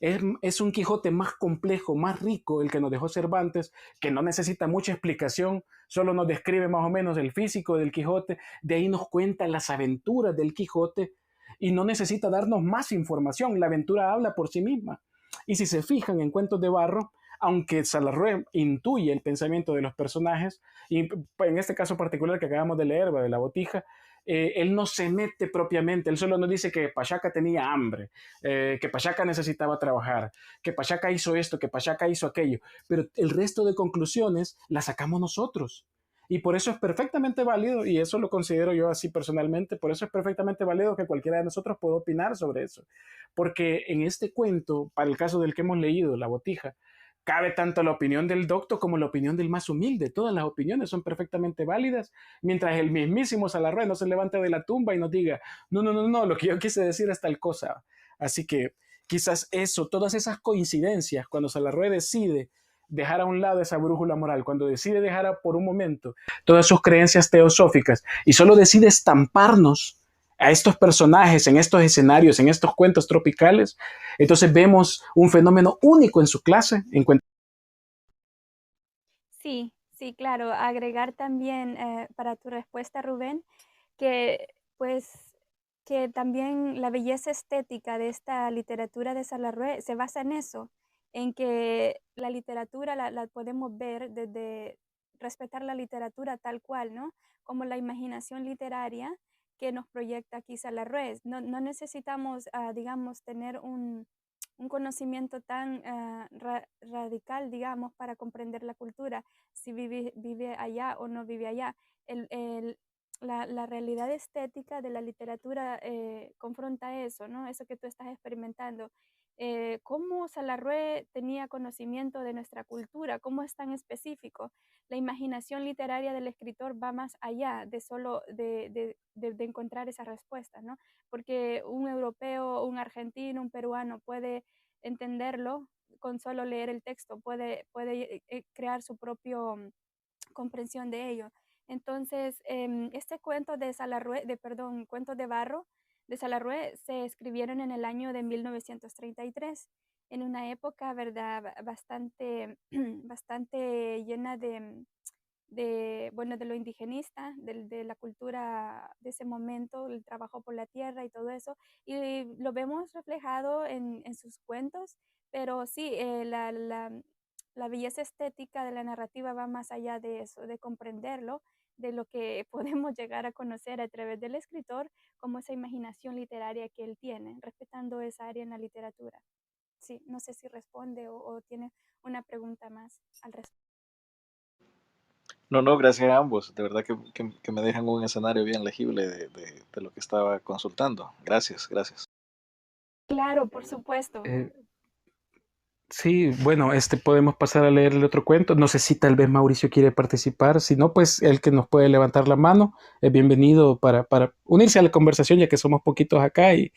Es un Quijote más complejo, más rico el que nos dejó Cervantes, que no necesita mucha explicación, solo nos describe más o menos el físico del Quijote, de ahí nos cuenta las aventuras del Quijote y no necesita darnos más información, la aventura habla por sí misma. Y si se fijan en Cuentos de Barro, aunque Salarrué intuye el pensamiento de los personajes, y en este caso particular que acabamos de leer, de La Botija, él no se mete propiamente, él solo nos dice que Pachaca tenía hambre, que Pachaca necesitaba trabajar, que Pachaca hizo esto, que Pachaca hizo aquello, pero el resto de conclusiones las sacamos nosotros. Y por eso es perfectamente válido, y eso lo considero yo así personalmente, por eso es perfectamente válido que cualquiera de nosotros pueda opinar sobre eso. Porque en este cuento, para el caso del que hemos leído, La Botija, cabe tanto la opinión del doctor como la opinión del más humilde. Todas las opiniones son perfectamente válidas, mientras el mismísimo Salarrué no se levante de la tumba y nos diga, no, lo que yo quise decir es tal cosa. Así que quizás eso, todas esas coincidencias, cuando Salarrué decide dejar a un lado esa brújula moral, cuando decide dejar por un momento todas sus creencias teosóficas y solo decide estamparnos a estos personajes, en estos escenarios, en estos cuentos tropicales, entonces vemos un fenómeno único en su clase. Sí, Sí, claro, agregar también para tu respuesta, Rubén, que pues que también la belleza estética de esta literatura de Salarrué se basa en eso, en que la literatura la podemos ver desde respetar la literatura tal cual, ¿no? Como la imaginación literaria que nos proyecta aquí Salarrué. No necesitamos, digamos, tener un conocimiento tan radical, digamos, para comprender la cultura, si vive allá o no vive allá. El, el, la realidad estética de la literatura confronta eso, ¿no? Eso que tú estás experimentando. ¿Cómo Salarrué tenía conocimiento de nuestra cultura? ¿Cómo es tan específico? La imaginación literaria del escritor va más allá de solo de encontrar esa respuesta, ¿no? Porque un europeo, un argentino, un peruano puede entenderlo con solo leer el texto, puede crear su propio comprensión de ello. Entonces, este cuento de Salarrué, perdón, cuentos de barro de Salarrué se escribieron en el año de 1933, en una época, ¿verdad?, bastante, bastante llena bueno, de lo indigenista, de la cultura de ese momento, el trabajo por la tierra y todo eso, y lo vemos reflejado en sus cuentos, pero sí, la belleza estética de la narrativa va más allá de eso, de comprenderlo, de lo que podemos llegar a conocer a través del escritor, como esa imaginación literaria que él tiene, respetando esa área en la literatura. Sí, no sé si responde o tiene una pregunta más al respecto. No, no, gracias a ambos. De verdad que me dejan un escenario bien legible de lo que estaba consultando. Gracias, gracias. Claro, por supuesto. Eh, sí, bueno, podemos pasar a leer el otro cuento. No sé si tal vez Mauricio quiere participar. Si no, pues el que nos puede levantar la mano es bienvenido para unirse a la conversación, ya que somos poquitos acá y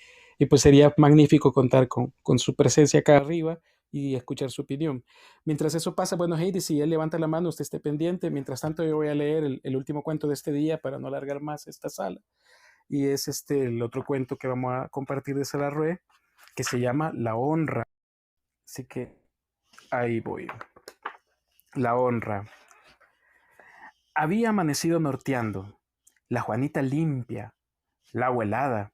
pues sería magnífico contar con su presencia acá arriba y escuchar su opinión. Mientras eso pasa, bueno, Heidi, si él levanta la mano, usted esté pendiente. Mientras tanto, yo voy a leer el último cuento de este día para no alargar más esta sala. Y es el otro cuento que vamos a compartir de Salarrué, que se llama La Honra. Así que ahí voy. La honra. Había amanecido norteando, la Juanita limpia, la agua helada.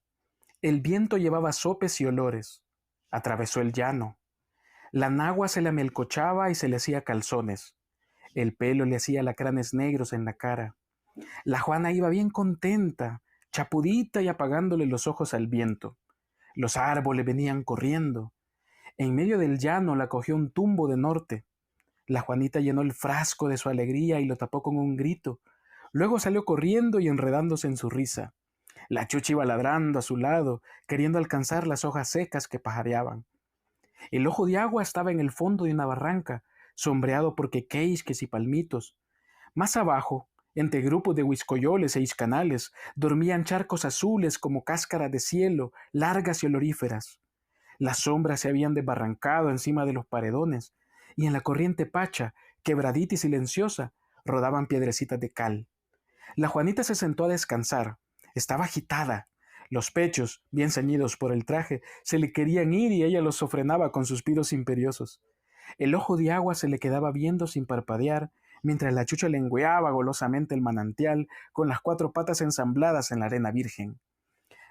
El viento llevaba sopes y olores. Atravesó el llano. La nagua se le amelcochaba y se le hacía calzones. El pelo le hacía alacranes negros en la cara. La Juana iba bien contenta, chapudita y apagándole los ojos al viento. Los árboles venían corriendo. En medio del llano la cogió un tumbo de norte. La Juanita llenó el frasco de su alegría y lo tapó con un grito. Luego salió corriendo y enredándose en su risa. La Chucha iba ladrando a su lado, queriendo alcanzar las hojas secas que pajareaban. El ojo de agua estaba en el fondo de una barranca, sombreado por quequeisques y palmitos. Más abajo, entre grupos de huiscoyoles e iscanales, dormían charcos azules como cáscaras de cielo, largas y oloríferas. Las sombras se habían desbarrancado encima de los paredones, y en la corriente pacha, quebradita y silenciosa, rodaban piedrecitas de cal. La Juanita se sentó a descansar. Estaba agitada. Los pechos, bien ceñidos por el traje, se le querían ir y ella los sofrenaba con suspiros imperiosos. El ojo de agua se le quedaba viendo sin parpadear, mientras la Chucha lengüeaba golosamente el manantial con las cuatro patas ensambladas en la arena virgen.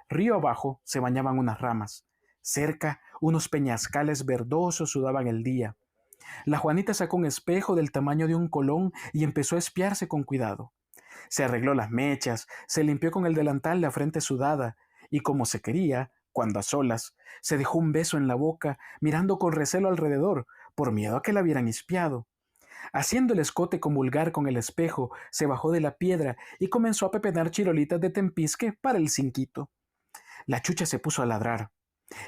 Río abajo se bañaban unas ramas. Cerca, unos peñascales verdosos sudaban el día. La Juanita sacó un espejo del tamaño de un colón y empezó a espiarse con cuidado. Se arregló las mechas, se limpió con el delantal la frente sudada y, como se quería, cuando a solas, se dejó un beso en la boca, mirando con recelo alrededor, por miedo a que la hubieran espiado. Haciendo el escote comulgar con el espejo, se bajó de la piedra y comenzó a pepenar chirolitas de tempisque para el cinquito. La Chucha se puso a ladrar.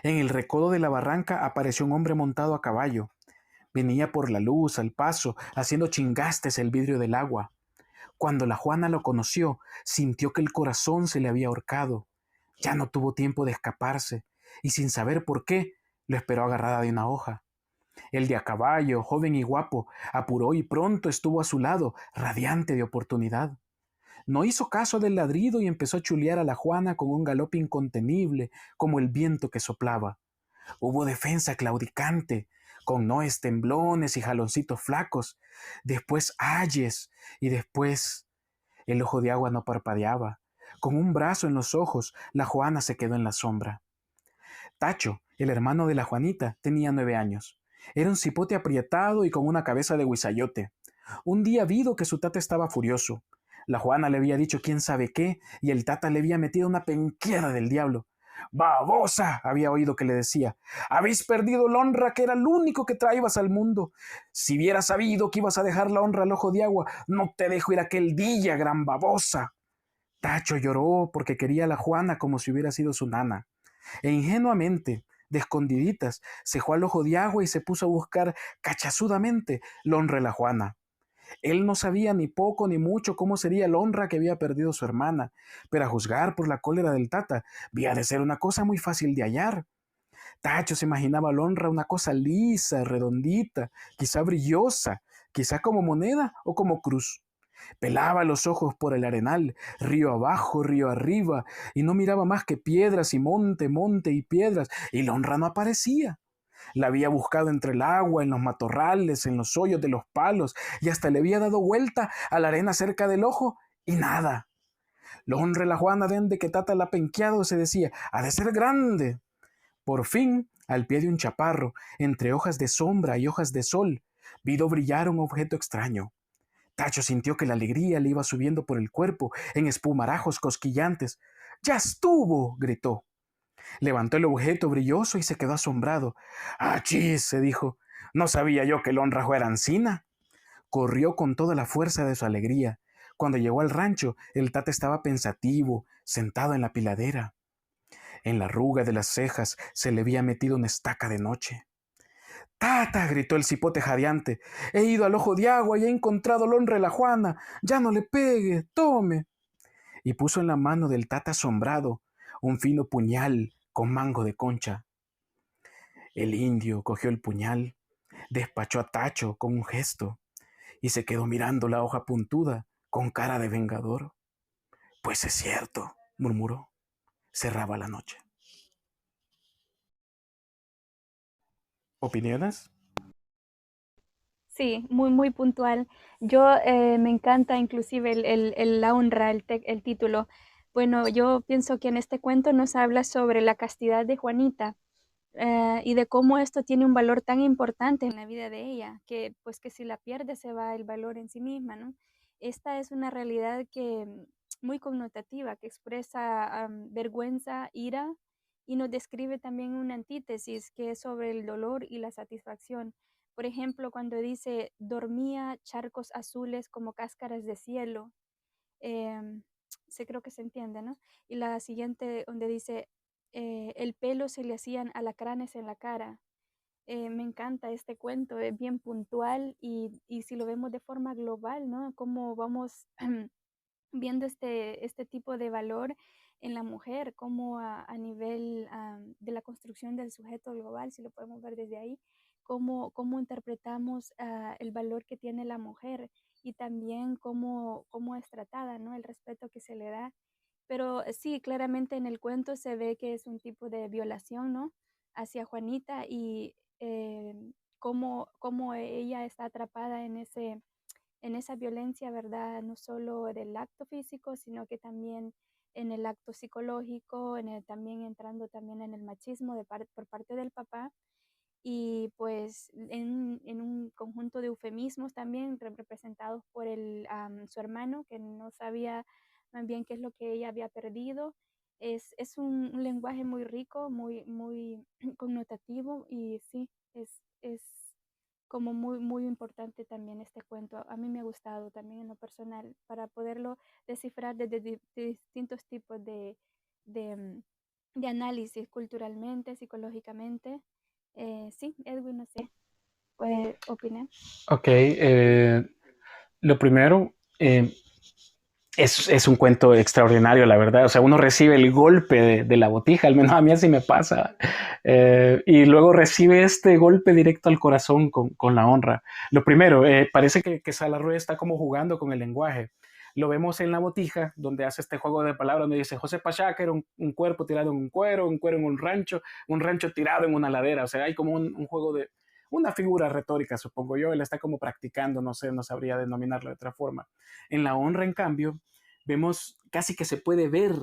En el recodo de la barranca apareció un hombre montado a caballo. Venía por la luz, al paso, haciendo chingastes el vidrio del agua. Cuando la Juana lo conoció, sintió que el corazón se le había ahorcado. Ya no tuvo tiempo de escaparse, y sin saber por qué, lo esperó agarrada de una hoja. El de a caballo, joven y guapo, apuró y pronto estuvo a su lado, radiante de oportunidad. No hizo caso del ladrido y empezó a chulear a la Juana con un galope incontenible, como el viento que soplaba. Hubo defensa claudicante. con noes temblones y jaloncitos flacos, después ayes y después el ojo de agua no parpadeaba. Con un brazo en los ojos, la Juana se quedó en la sombra. Tacho, el hermano de la Juanita, tenía 9 años. Era un cipote aprietado y con una cabeza de guisayote. Un día vido que su tata estaba furioso. La Juana le había dicho quién sabe qué y el tata le había metido una penqueada del diablo. ¡Babosa! Había oído que le decía. Habéis perdido la honra que era el único que traías al mundo. Si hubieras sabido que ibas a dejar la honra al ojo de agua, no te dejo ir aquel día, gran babosa. Tacho lloró porque quería a la Juana como si hubiera sido su nana. E ingenuamente, de escondiditas, se fue al ojo de agua y se puso a buscar cachazudamente la honra de la Juana. Él no sabía ni poco ni mucho cómo sería la honra que había perdido su hermana, pero a juzgar por la cólera del tata, había de ser una cosa muy fácil de hallar. Tacho se imaginaba la honra una cosa lisa, redondita, quizá brillosa, quizá como moneda o como cruz. Pelaba los ojos por el arenal, río abajo, río arriba, y no miraba más que piedras y monte, monte y piedras, y la honra no aparecía. La había buscado entre el agua, en los matorrales, en los hoyos de los palos, y hasta le había dado vuelta a la arena cerca del ojo, y nada. La honra la Juana dende que tata la penqueado se decía, ha de ser grande. Por fin, al pie de un chaparro, entre hojas de sombra y hojas de sol, vido brillar un objeto extraño. Tacho sintió que la alegría le iba subiendo por el cuerpo en espumarajos cosquillantes. ¡Ya estuvo! Gritó. Levantó el objeto brilloso y se quedó asombrado. ¡Achís! Se dijo. No sabía yo que el honra fuera encina. Corrió con toda la fuerza de su alegría. Cuando llegó al rancho, el tata estaba pensativo, sentado en la piladera. En la arruga de las cejas se le había metido una estaca de noche. ¡Tata! Gritó el cipote jadeante. He ido al ojo de agua y he encontrado el honra de la Juana. Ya no le pegue, tome. Y puso en la mano del tata asombrado un fino puñal con mango de concha. El indio cogió el puñal, despachó a Tacho con un gesto y se quedó mirando la hoja puntuda con cara de vengador. Pues es cierto, murmuró. Cerraba la noche. ¿Opiniones? Sí, muy, muy puntual. Yo me encanta inclusive la honra, el título. Bueno, yo pienso que en este cuento nos habla sobre la castidad de Juanita y de cómo esto tiene un valor tan importante en la vida de ella, que pues que si la pierde se va el valor en sí misma, ¿no? Esta es una realidad que muy connotativa, que expresa vergüenza, ira y nos describe también una antítesis que es sobre el dolor y la satisfacción. Por ejemplo, cuando dice, dormía charcos azules como cáscaras de cielo, em, creo que se entiende, ¿no? Y la siguiente donde dice, el pelo se le hacían alacranes en la cara. Me encanta este cuento, es bien puntual y si lo vemos de forma global, ¿no? Cómo vamos viendo este tipo de valor en la mujer, como a nivel de la construcción del sujeto global, si lo podemos ver desde ahí, cómo interpretamos el valor que tiene la mujer y también cómo es tratada, ¿no? El respeto que se le da. Pero sí, claramente en el cuento se ve que es un tipo de violación, ¿no? Hacia Juanita y cómo ella está atrapada en esa violencia, ¿verdad? No solo del acto físico, sino que también en el acto psicológico, también entrando también en el machismo por parte del papá y pues en un conjunto de eufemismos también representados por su hermano que no sabía más bien qué es lo que ella había perdido. Es un lenguaje muy rico, muy, muy connotativo y sí, es como muy, muy importante también este cuento. A mí me ha gustado también en lo personal para poderlo descifrar desde distintos tipos de análisis culturalmente, psicológicamente. Sí, Edwin, no sé, ¿puede opinar? Ok, lo primero, es un cuento extraordinario, la verdad. O sea, uno recibe el golpe de la botija, al menos a mí así me pasa. Y luego recibe este golpe directo al corazón con la honra. Lo primero, parece que Salarrué está como jugando con el lenguaje. Lo vemos en la botija, donde hace este juego de palabras, donde dice José Pachá, que era un cuerpo tirado en un cuero en un rancho tirado en una ladera. O sea, hay como un juego una figura retórica, supongo yo, él está como practicando, no sé, no sabría denominarlo de otra forma. En la honra, en cambio, vemos casi que se puede ver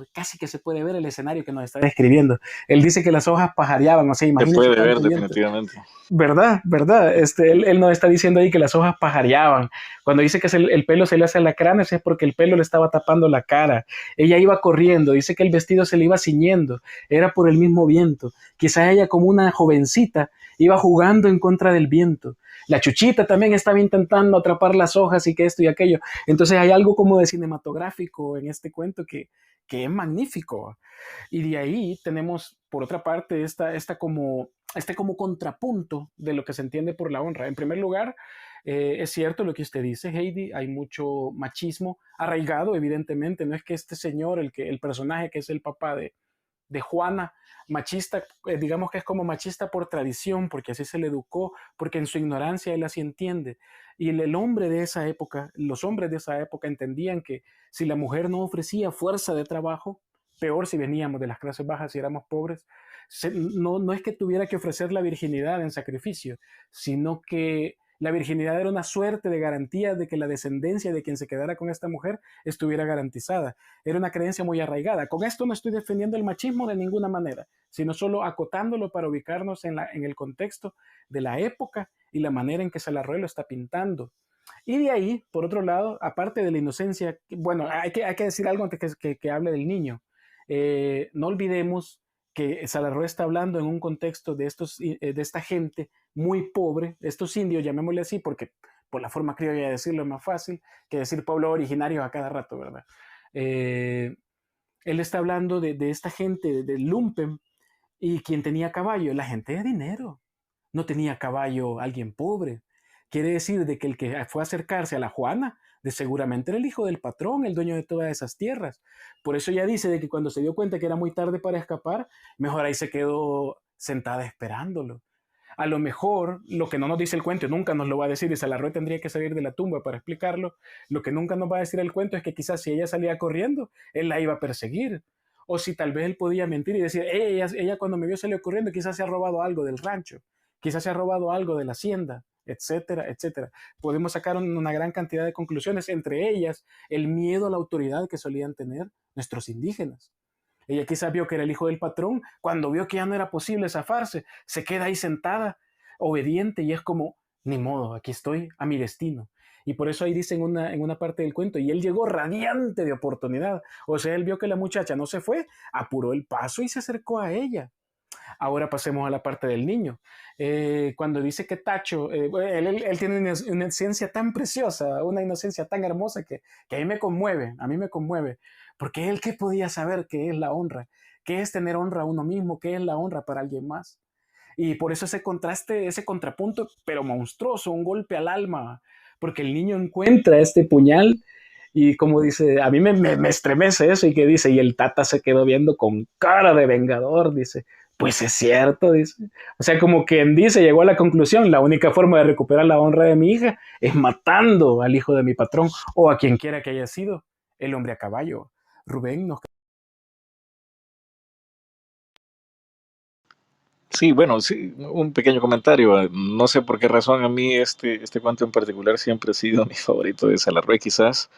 el escenario que nos está describiendo. Él dice que las hojas pajareaban, o sea, Se imagínense puede ver tanto viento. definitivamente. ¿Verdad? ¿Verdad? Él nos está diciendo ahí que las hojas pajareaban. Cuando dice que el pelo se le hace alacranes es porque el pelo le estaba tapando la cara. Ella iba corriendo, dice que el vestido se le iba ciñendo, era por el mismo viento. Quizá ella como una jovencita iba jugando en contra del viento. La chuchita también estaba intentando atrapar las hojas y que esto y aquello. Entonces hay algo como de cinematográfico en este cuento que es magnífico. Y de ahí tenemos, por otra parte, este como contrapunto de lo que se entiende por la honra. En primer lugar, es cierto lo que usted dice, Heidi, hay mucho machismo arraigado, evidentemente. No es que este señor, el personaje que es el papá de Juana, machista, digamos que es como machista por tradición, porque así se le educó, porque en su ignorancia él así entiende. Y el hombre de esa época, los hombres de esa época entendían que si la mujer no ofrecía fuerza de trabajo, peor si veníamos de las clases bajas y éramos pobres, no es que tuviera que ofrecer la virginidad en sacrificio, sino que la virginidad era una suerte de garantía de que la descendencia de quien se quedara con esta mujer estuviera garantizada. Era una creencia muy arraigada. Con esto no estoy defendiendo el machismo de ninguna manera, sino solo acotándolo para ubicarnos en el contexto de la época y la manera en que Salarroy lo está pintando. Y de ahí, por otro lado, aparte de la inocencia, bueno, hay que decir algo antes que hable del niño. No olvidemos que Salarroy está hablando en un contexto de esta gente muy pobre, estos indios, llamémosle así, porque por la forma criolla de decirlo es más fácil que decir pueblo originario a cada rato, ¿verdad? Eh, Él está hablando de esta gente, de lumpen, y quien tenía caballo, la gente de dinero. No tenía caballo alguien pobre. Quiere decir de que el que fue a acercarse a la Juana, de seguramente era el hijo del patrón, el dueño de todas esas tierras. Por eso ella dice de que cuando se dio cuenta que era muy tarde para escapar, mejor ahí se quedó sentada esperándolo. A lo mejor, lo que no nos dice el cuento, nunca nos lo va a decir, y Salarroy tendría que salir de la tumba para explicarlo, lo que nunca nos va a decir el cuento es que quizás si ella salía corriendo, él la iba a perseguir. O si tal vez él podía mentir y decir, ella cuando me vio salió corriendo, quizás se ha robado algo del rancho, quizás se ha robado algo de la hacienda, etcétera, etcétera. Podemos sacar una gran cantidad de conclusiones, entre ellas el miedo a la autoridad que solían tener nuestros indígenas. Ella quizás vio que era el hijo del patrón, cuando vio que ya no era posible zafarse, se queda ahí sentada, obediente, y es como, ni modo, aquí estoy a mi destino. Y por eso ahí dice en una parte del cuento, y él llegó radiante de oportunidad. O sea, él vio que la muchacha no se fue, apuró el paso y se acercó a ella. Ahora pasemos a la parte del niño. Cuando dice que Tacho, él tiene una inocencia tan preciosa, una inocencia tan hermosa que a mí me conmueve, porque él qué podía saber qué es la honra, qué es tener honra a uno mismo, qué es la honra para alguien más. Y por eso ese contraste, ese contrapunto, pero monstruoso, un golpe al alma, porque el niño encuentra este puñal y como dice, a mí me estremece eso y que dice, y el tata se quedó viendo con cara de vengador, dice, pues es cierto, dice. O sea, como quien dice, llegó a la conclusión, la única forma de recuperar la honra de mi hija es matando al hijo de mi patrón o a quien quiera que haya sido el hombre a caballo. Rubén, nos... Sí, bueno, sí, un pequeño comentario. No sé por qué razón a mí este cuento en particular siempre ha sido mi favorito de Salarrué, quizás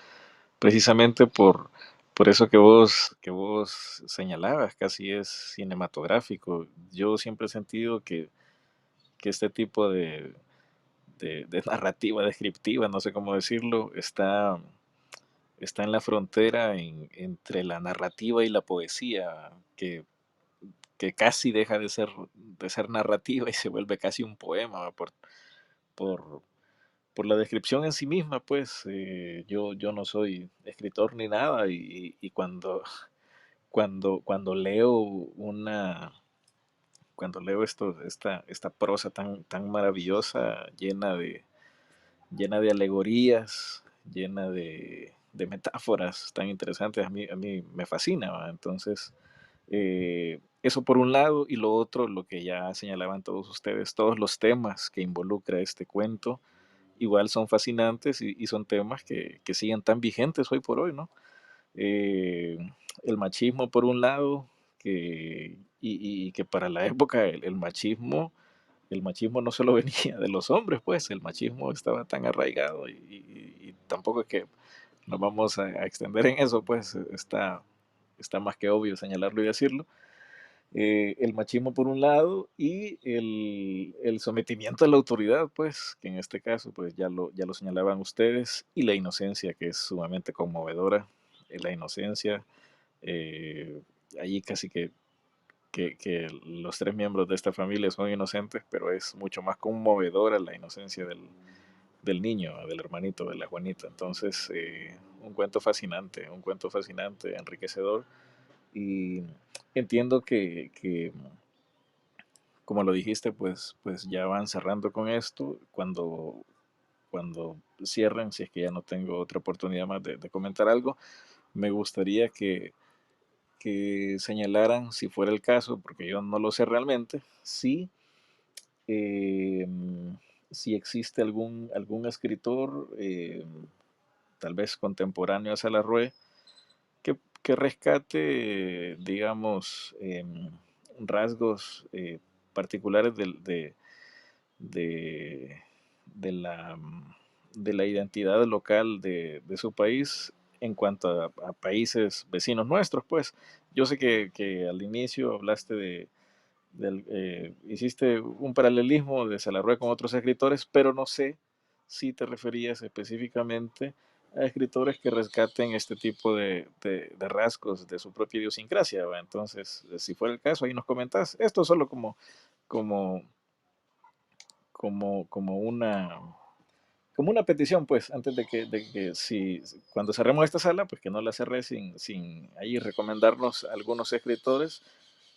precisamente por eso que vos señalabas, casi es cinematográfico. Yo siempre he sentido que este tipo de narrativa descriptiva, no sé cómo decirlo, está en la frontera entre la narrativa y la poesía, que casi deja de ser narrativa y se vuelve casi un poema, ¿va? Por, por la descripción en sí misma, pues yo no soy escritor ni nada y cuando leo cuando leo esta prosa tan maravillosa, llena de alegorías, llena de metáforas tan interesantes, a mí me fascina, ¿va? Entonces, eso por un lado, y lo otro, lo que ya señalaban todos ustedes, todos los temas que involucra este cuento, igual son fascinantes y son temas que siguen tan vigentes hoy por hoy, ¿no? Eh, el machismo por un lado, y que para la época el machismo el machismo no solo venía de los hombres, pues el machismo estaba tan arraigado y tampoco es que nos vamos a extender en eso, pues está más que obvio señalarlo y decirlo. El machismo por un lado y el sometimiento a la autoridad, pues, que en este caso, pues ya lo señalaban ustedes, y la inocencia, que es sumamente conmovedora, la inocencia, eh, allí casi que los tres miembros de esta familia son inocentes, pero es mucho más conmovedora la inocencia del niño, del hermanito, de la Juanita. Entonces, un cuento fascinante, enriquecedor, y entiendo que como lo dijiste, pues ya van cerrando con esto. Cuando cierren, si es que ya no tengo otra oportunidad más de comentar algo, me gustaría que señalaran, si fuera el caso, porque yo no lo sé realmente, eh, si existe algún escritor, tal vez contemporáneo a Salarrué, que rescate, digamos, rasgos particulares de, de la, de la identidad local de su país en cuanto a países vecinos nuestros, pues. Yo sé que al inicio hablaste hiciste un paralelismo de Salarrué con otros escritores, pero no sé si te referías específicamente a escritores que rescaten este tipo de rasgos de su propia idiosincrasia, ¿va? Entonces, si fuera el caso, ahí nos comentás. Esto solo como, como como una petición, pues, antes de que si, cuando cerremos esta sala, pues que no la cerré sin ahí recomendarnos algunos escritores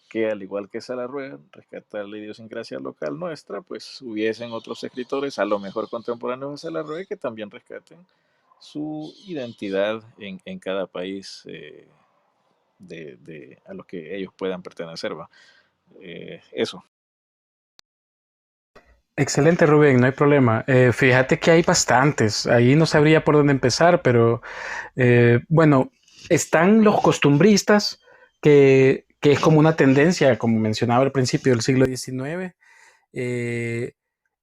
que, al igual que Salarrué, rescata la idiosincrasia local nuestra, pues hubiesen otros escritores, a lo mejor contemporáneos de Salarrué, que también rescaten su identidad en cada país a los que ellos puedan pertenecer, ¿va? Eso. Excelente, Rubén, no hay problema. Fíjate que hay bastantes. Ahí no sabría por dónde empezar, pero bueno, están los costumbristas, que es como una tendencia, como mencionaba al principio del siglo XIX, eh,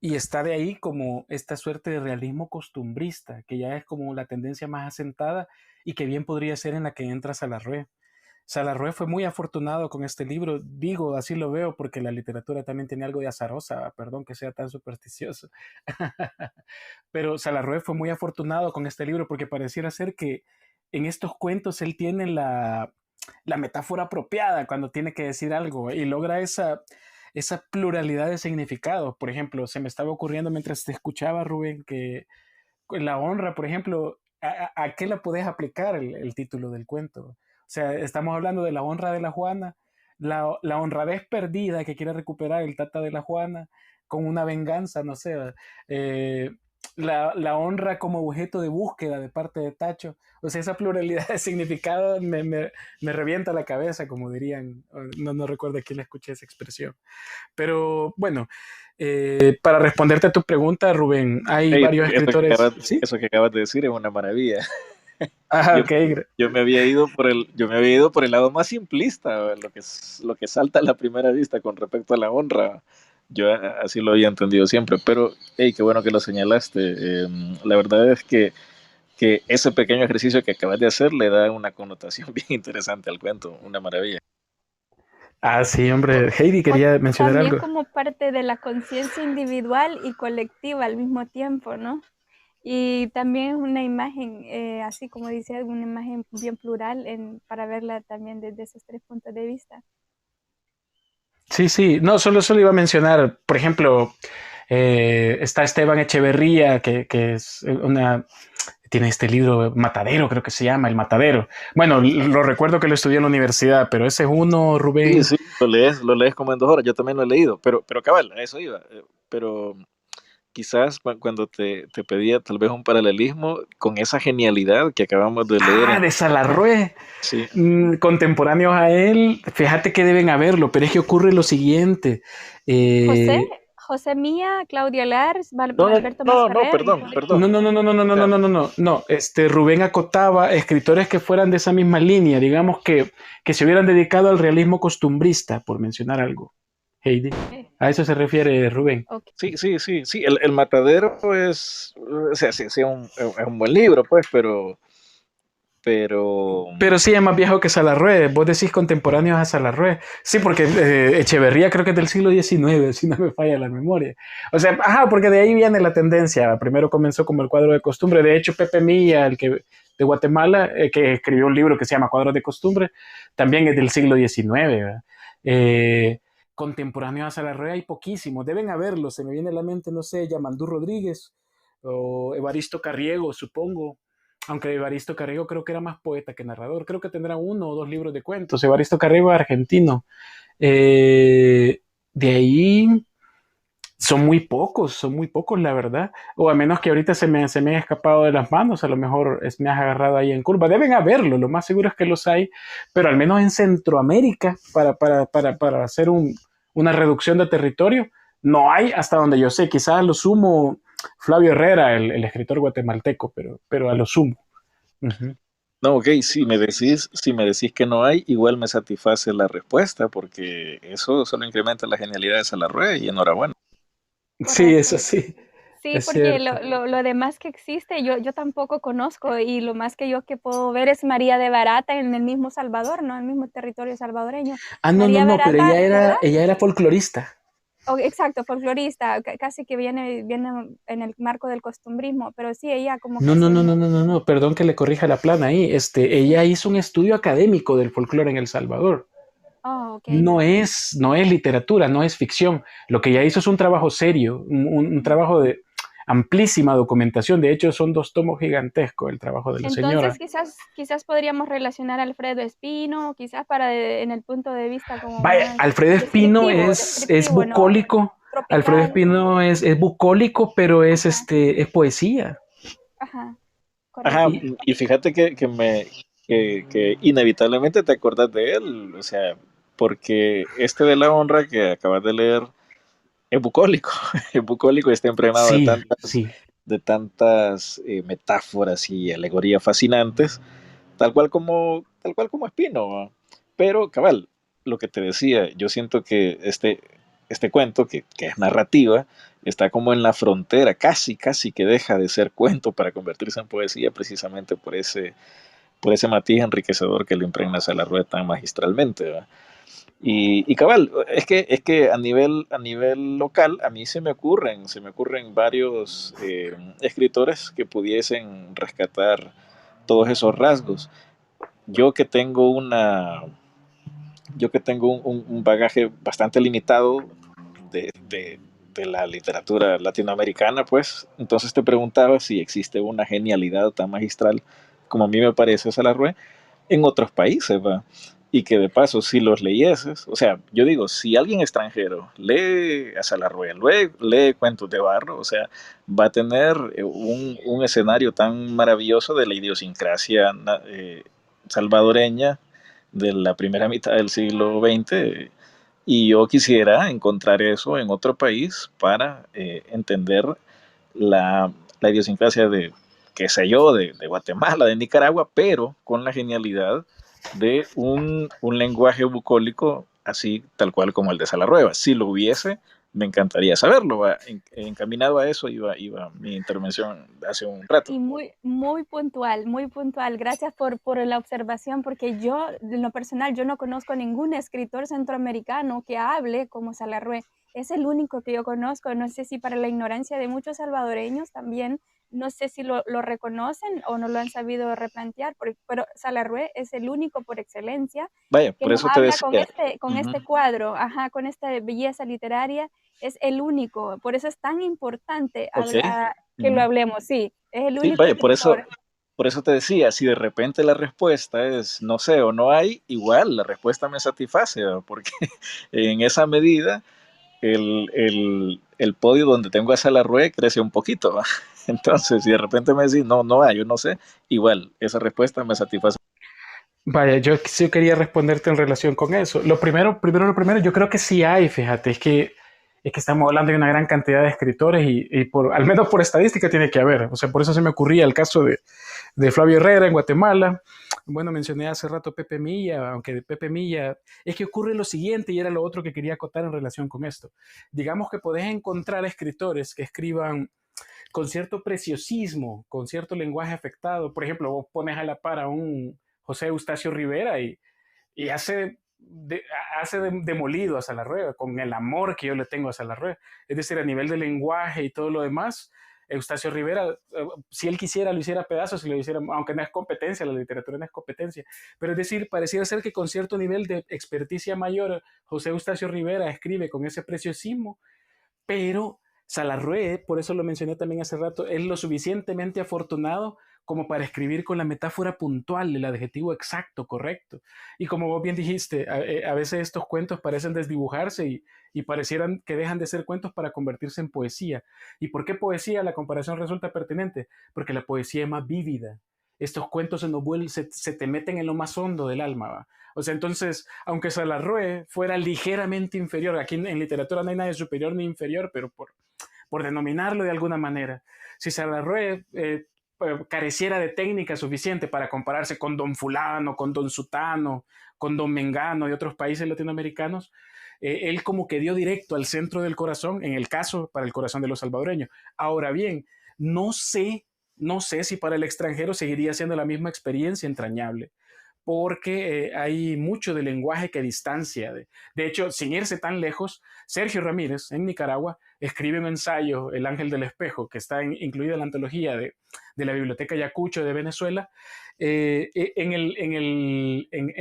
y está de ahí como esta suerte de realismo costumbrista, que ya es como la tendencia más asentada y que bien podría ser en la que entra Salarrué. Salarrué fue muy afortunado con este libro, digo, así lo veo, porque la literatura también tiene algo de azarosa, perdón que sea tan supersticioso. Pero Salarrué fue muy afortunado con este libro porque pareciera ser que en estos cuentos él tiene la metáfora apropiada cuando tiene que decir algo y logra esa pluralidad de significados. Por ejemplo, se me estaba ocurriendo mientras te escuchaba, Rubén, que la honra, por ejemplo, ¿a qué la podés aplicar el título del cuento? O sea, estamos hablando de la honra de la Juana, la honradez perdida que quiere recuperar el tata de la Juana con una venganza, no sé, eh, la honra como objeto de búsqueda de parte de Tacho. O sea, esa pluralidad de significados me revienta la cabeza, como dirían. No recuerdo a quién le escuché esa expresión. Pero bueno, para responderte a tu pregunta, Rubén, hay Hey, varios escritores. ¿Sí? eso que acabas de decir es una maravilla. Ah, Yo, ok. yo me había ido yo me había ido por el lado más simplista, lo que salta a la primera vista con respecto a la honra. Yo así lo había entendido siempre, pero hey, qué bueno que lo señalaste. La verdad es que ese pequeño ejercicio que acabas de hacer le da una connotación bien interesante al cuento, una maravilla. Ah, sí, hombre. Heidi O quería mencionar también algo. como parte de la conciencia individual y colectiva al mismo tiempo, ¿no? Y también una imagen, así como dice, una imagen bien plural para verla también desde esos tres puntos de vista. Sí, sí. No, solo iba a mencionar, por ejemplo, está Esteban Echeverría, que es tiene este libro Matadero, creo que se llama, El Matadero. Bueno, lo recuerdo que lo estudié en la universidad, pero ese es uno, Sí, Rubén. sí, lo lees como en 2 horas, yo también lo he leído, pero cabal, a eso iba. Pero quizás cuando te pedía tal vez un paralelismo con esa genialidad que acabamos de leer Ah, de Salarrué. sí, Contemporáneos a él, fíjate que deben haberlo, pero es que ocurre lo siguiente. José, Eh, José Mía, Claudia Lars, no, no, Alberto no, no, Masferrer y perdón, todo perdón. no, eso. no, no, no, no, no, no, O no, sea, no, no, no, no. Rubén acotaba escritores que fueran de esa misma línea, digamos que se hubieran dedicado al realismo costumbrista, por mencionar algo. Heidi. Eh, A eso se refiere Rubén. ok. Sí. El Matadero es, o sea, sí, es un buen libro, pues, pero, Pero sí es más viejo que Salarrué. Vos decís contemporáneos a Salarrué. Sí, porque Echeverría creo que es del siglo XIX, si no me falla la memoria. O sea, ajá, porque de ahí viene la tendencia. Primero comenzó como el cuadro de costumbre. De hecho, Pepe Milla, de Guatemala, que escribió un libro que se llama Cuadros de Costumbre, también es del siglo XIX. ¿Verdad? Contemporáneo a Salarrué hay poquísimos. Deben haberlos. Se me viene a la mente, no sé, Yamandú Rodríguez o Evaristo Carriego, supongo, aunque Evaristo Carriego creo que era más poeta que narrador, creo que tendrá 1 o 2 libros de cuentos. Evaristo Carriego es argentino. Eh, de ahí son muy pocos, la verdad. O a menos que ahorita se me haya escapado de las manos, a lo mejor me has agarrado ahí en curva. Deben haberlo, lo más seguro es que los hay, pero al menos en Centroamérica, para hacer una reducción de territorio, no hay hasta donde yo sé. Quizás a lo sumo Flavio Herrera, el escritor guatemalteco, pero a lo sumo. Ujú. no, ok, si me decís que no hay, igual me satisface la respuesta, porque eso solo incrementa la genialidad de Salarrué y enhorabuena. Sí, Correcto. eso sí, Sí, es porque cierto. lo demás que existe yo tampoco conozco y lo más que yo que puedo ver es María de Barata en el mismo Salvador, ¿no? En el mismo territorio salvadoreño. Ah, no, no, María no, pero Barata, ¿verdad? ella era folclorista. Exacto, folclorista, casi que viene en el marco del costumbrismo, pero sí, ella como No, que no, se... no, no, no, no, no, perdón que le corrija la plana ahí. Ella hizo un estudio académico del folclore en El Salvador. Oh, ok. No es literatura, no es ficción. Lo que ella hizo es un trabajo serio, un trabajo de amplísima documentación. De hecho, son 2 tomos gigantescos el trabajo de la Entonces señora. quizás podríamos relacionar a Alfredo Espino, quizás en el punto de vista como Vaya, más Alfredo Espino es descriptivo, ¿no? bucólico. Alfredo Tropical. Espino es bucólico, pero Ajá, es poesía. ajá, Ajá, correcto. y fíjate que inevitablemente te acordás de él, o sea, porque este de la honra que acabas de leer es bucólico, es bucólico y está impregnado Sí, sí. de tantas metáforas y alegorías fascinantes, tal cual como Espino, ¿va? Pero, cabal, lo que te decía, yo siento que este cuento, que es narrativa, está como en la frontera, casi que deja de ser cuento para convertirse en poesía, precisamente por ese matiz enriquecedor que le impregna a la rueda tan magistralmente, ¿va? Y cabal, es que a nivel local a mí se me ocurren varios escritores que pudiesen rescatar todos esos rasgos. Yo que tengo una, yo que tengo un bagaje bastante limitado de la literatura latinoamericana, pues, entonces te preguntaba si existe una genialidad tan magistral como a mí me parece Salarrué en otros países, ¿va? Y que de paso, si los leyeses, o sea, yo digo, si alguien extranjero lee a Salarrué, lee Cuentos de Barro, o sea, va a tener un escenario tan maravilloso de la idiosincrasia salvadoreña de la primera mitad del siglo XX. Y yo quisiera encontrar eso en otro país para entender la idiosincrasia de, qué sé yo, de Guatemala, de Nicaragua, pero con la genialidad de un lenguaje bucólico así tal cual como el de Salarrueva. Si lo hubiese, me encantaría saberlo. Encaminado a eso iba mi intervención hace un rato. Y muy puntual, muy puntual. Gracias por la observación, porque yo, en lo personal, yo no conozco ningún escritor centroamericano que hable como Salarrué. Es el único que yo conozco. No sé si para la ignorancia de muchos salvadoreños también, no sé si lo reconocen o no lo han sabido replantear, pero Salarrué es el único por excelencia Vaya, que por nos eso te habla decía. con Uh-huh. este cuadro, ajá, con esta belleza literaria. Es el único, por eso es tan importante Ok. que lo Uh-huh. hablemos, sí, es el Sí, único vaya, escritor. por eso te decía, si de repente la respuesta es no sé o no hay, igual la respuesta me satisface, ¿verdad? Porque en esa medida el podio donde tengo a Salarrué crece un poquito, ¿va? Entonces, si de repente me decís no hay, yo no sé, igual esa respuesta me satisface. Vaya, yo sí quería responderte en relación con eso. Lo primero, yo creo que sí hay, fíjate, es que estamos hablando de una gran cantidad de escritores y al menos por estadística tiene que haber. O sea, por eso se me ocurría el caso de Flavio Herrera en Guatemala, Bueno, mencioné hace rato Pepe Milla, aunque de Pepe Milla es que ocurre lo siguiente y era lo otro que quería acotar en relación con esto. Digamos que podés encontrar escritores que escriban con cierto preciosismo, con cierto lenguaje afectado. Por ejemplo, vos pones a la par a un José Eustacio Rivera y hace demolido a Salarrué con el amor que yo le tengo a Salarrué. Es decir, a nivel de lenguaje y todo lo demás, Eustacio Rivera, si él quisiera, lo hiciera pedazos, si lo hiciera, aunque no es competencia, la literatura no es competencia. Pero es decir, pareciera ser que con cierto nivel de experticia mayor, José Eustacio Rivera escribe con ese preciosismo, pero Salarrué, por eso lo mencioné también hace rato, es lo suficientemente afortunado como para escribir con la metáfora puntual, el adjetivo exacto, correcto. Y como vos bien dijiste, a veces estos cuentos parecen desdibujarse y parecieran que dejan de ser cuentos para convertirse en poesía. ¿Y por qué poesía? La comparación resulta pertinente, porque la poesía es más vívida. Estos cuentos se te meten en lo más hondo del alma, ¿va? O sea, entonces, aunque Salarrué fuera ligeramente inferior, aquí en literatura no hay nadie superior ni inferior, pero por denominarlo de alguna manera, si Salarrué careciera de técnica suficiente para compararse con Don Fulano, con Don Sutano, con Don Mengano y otros países latinoamericanos, él como que dio directo al centro del corazón, en el caso para el corazón de los salvadoreños. Ahora bien, no sé, no sé si para el extranjero seguiría siendo la misma experiencia entrañable, porque hay mucho de lenguaje que distancia. De hecho, sin irse tan lejos, Sergio Ramírez, en Nicaragua, escribe un ensayo, El Ángel del Espejo, que está incluida en la antología de la Biblioteca Ayacucho de Venezuela. En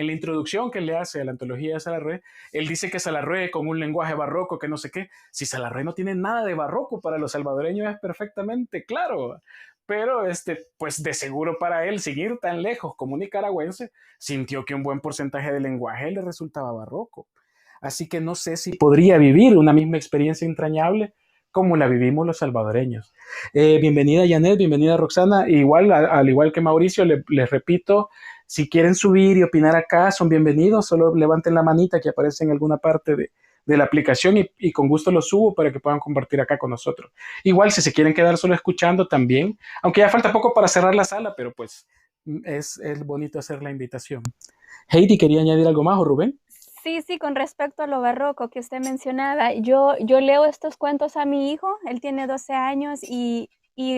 la introducción que le hace a la antología de Salarrué, él dice que Salarrué con un lenguaje barroco, que no sé qué, si Salarrué no tiene nada de barroco, para los salvadoreños es perfectamente claro, pero pues de seguro para él, sin ir tan lejos como nicaragüense, sintió que un buen porcentaje del lenguaje le resultaba barroco. Así que no sé si podría vivir una misma experiencia entrañable como la vivimos los salvadoreños. Bienvenida Janet, bienvenida Roxana. Igual, al igual que Mauricio, les repito, si quieren subir y opinar acá, son bienvenidos. Solo levanten la manita que aparece en alguna parte de la aplicación y con gusto lo subo para que puedan compartir acá con nosotros. Igual, si se quieren quedar solo escuchando también, aunque ya falta poco para cerrar la sala, pero pues es bonito hacer la invitación. Heidi, ¿quería añadir algo más o Rubén? Sí, sí, con respecto a lo barroco que usted mencionaba, yo leo estos cuentos a mi hijo, él tiene 12 años y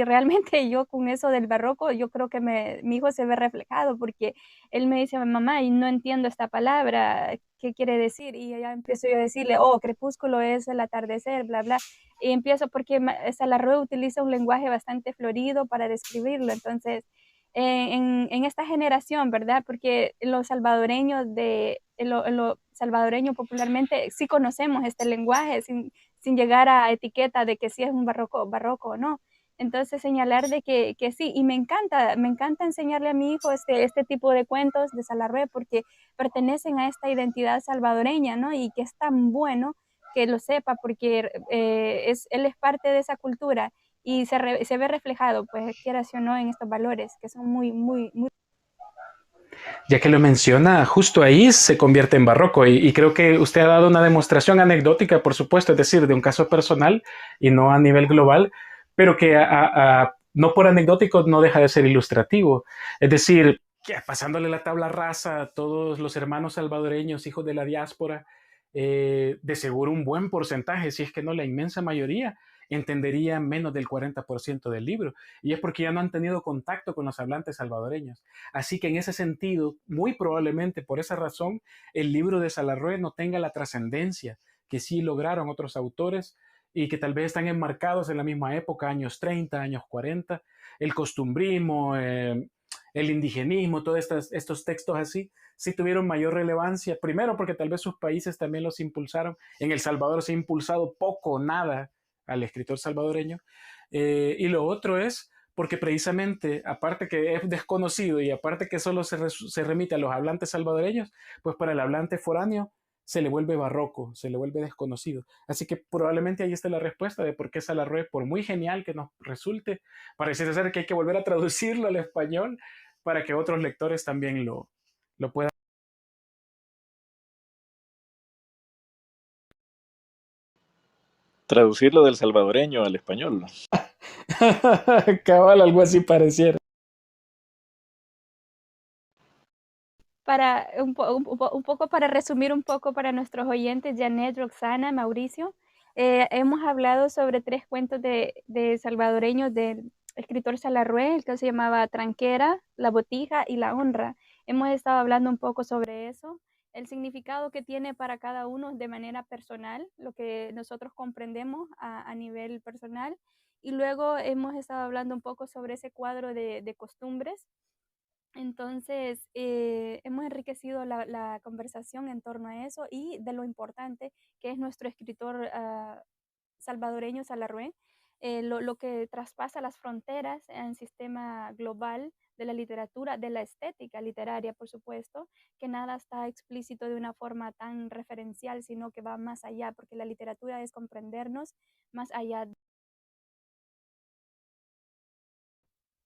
realmente yo con eso del barroco, yo creo que mi hijo se ve reflejado porque él me dice, mamá, y no entiendo esta palabra, ¿qué quiere decir? Y ya empiezo yo a decirle, oh, crepúsculo es el atardecer, bla, bla. Y empiezo porque Salarrué utiliza un lenguaje bastante florido para describirlo, entonces en esta generación, ¿verdad? Porque los salvadoreños lo salvadoreño popularmente sí conocemos este lenguaje sin llegar a etiqueta de que sí es un barroco o no. Entonces señalar de que sí, y me encanta enseñarle a mi hijo este tipo de cuentos de Salarrué porque pertenecen a esta identidad salvadoreña, ¿no? Y que es tan bueno que lo sepa porque él es parte de esa cultura y se ve reflejado, pues quieras o no, en estos valores que son muy, muy, muy. Ya que lo menciona, justo ahí se convierte en barroco y creo que usted ha dado una demostración anecdótica, por supuesto, es decir, de un caso personal y no a nivel global, pero que no por anecdótico no deja de ser ilustrativo. Es decir, que pasándole la tabla rasa a todos los hermanos salvadoreños, hijos de la diáspora, de seguro un buen porcentaje, si es que no la inmensa mayoría, entendería menos del 40% del libro. Y es porque ya no han tenido contacto con los hablantes salvadoreños. Así que en ese sentido, muy probablemente por esa razón, el libro de Salarrué no tenga la trascendencia que sí lograron otros autores y que tal vez están enmarcados en la misma época, años 30, años 40, el costumbrismo, el indigenismo, todos estos textos así, sí tuvieron mayor relevancia, primero porque tal vez sus países también los impulsaron, en El Salvador se ha impulsado poco o nada al escritor salvadoreño, y lo otro es porque precisamente, aparte que es desconocido y aparte que solo se remite a los hablantes salvadoreños, pues para el hablante foráneo se le vuelve barroco, se le vuelve desconocido. Así que probablemente ahí está la respuesta de por qué Salarrué, por muy genial que nos resulte, parece ser que hay que volver a traducirlo al español para que otros lectores también lo puedan. Traducirlo del salvadoreño al español. Cabal, algo así pareciera. Para un poco para resumir un poco para nuestros oyentes, Janet, Roxana, Mauricio, hemos hablado sobre 3 cuentos de salvadoreños del escritor Salarrué, el que se llamaba Tranquera, La Botija y La Honra. Hemos estado hablando un poco sobre eso, el significado que tiene para cada uno de manera personal, lo que nosotros comprendemos a nivel personal, y luego hemos estado hablando un poco sobre ese cuadro de costumbres. Entonces, hemos enriquecido la conversación en torno a eso y de lo importante que es nuestro escritor salvadoreño Salarrué, lo que traspasa las fronteras en el sistema global de la literatura, de la estética literaria, por supuesto, que nada está explícito de una forma tan referencial, sino que va más allá, porque la literatura es comprendernos más allá.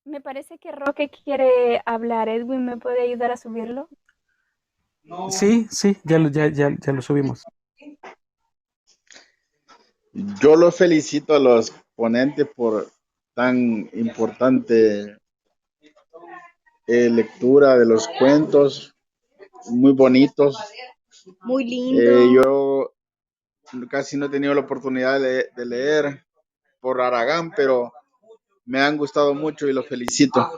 Me parece que Roque quiere hablar. Edwin, ¿me puede ayudar a subirlo? Sí, sí, ya lo subimos. Yo los felicito a los ponentes por tan importante lectura de los cuentos, muy bonitos. Muy lindo. Yo casi no he tenido la oportunidad de leer por Aragán, pero me han gustado mucho y los felicito.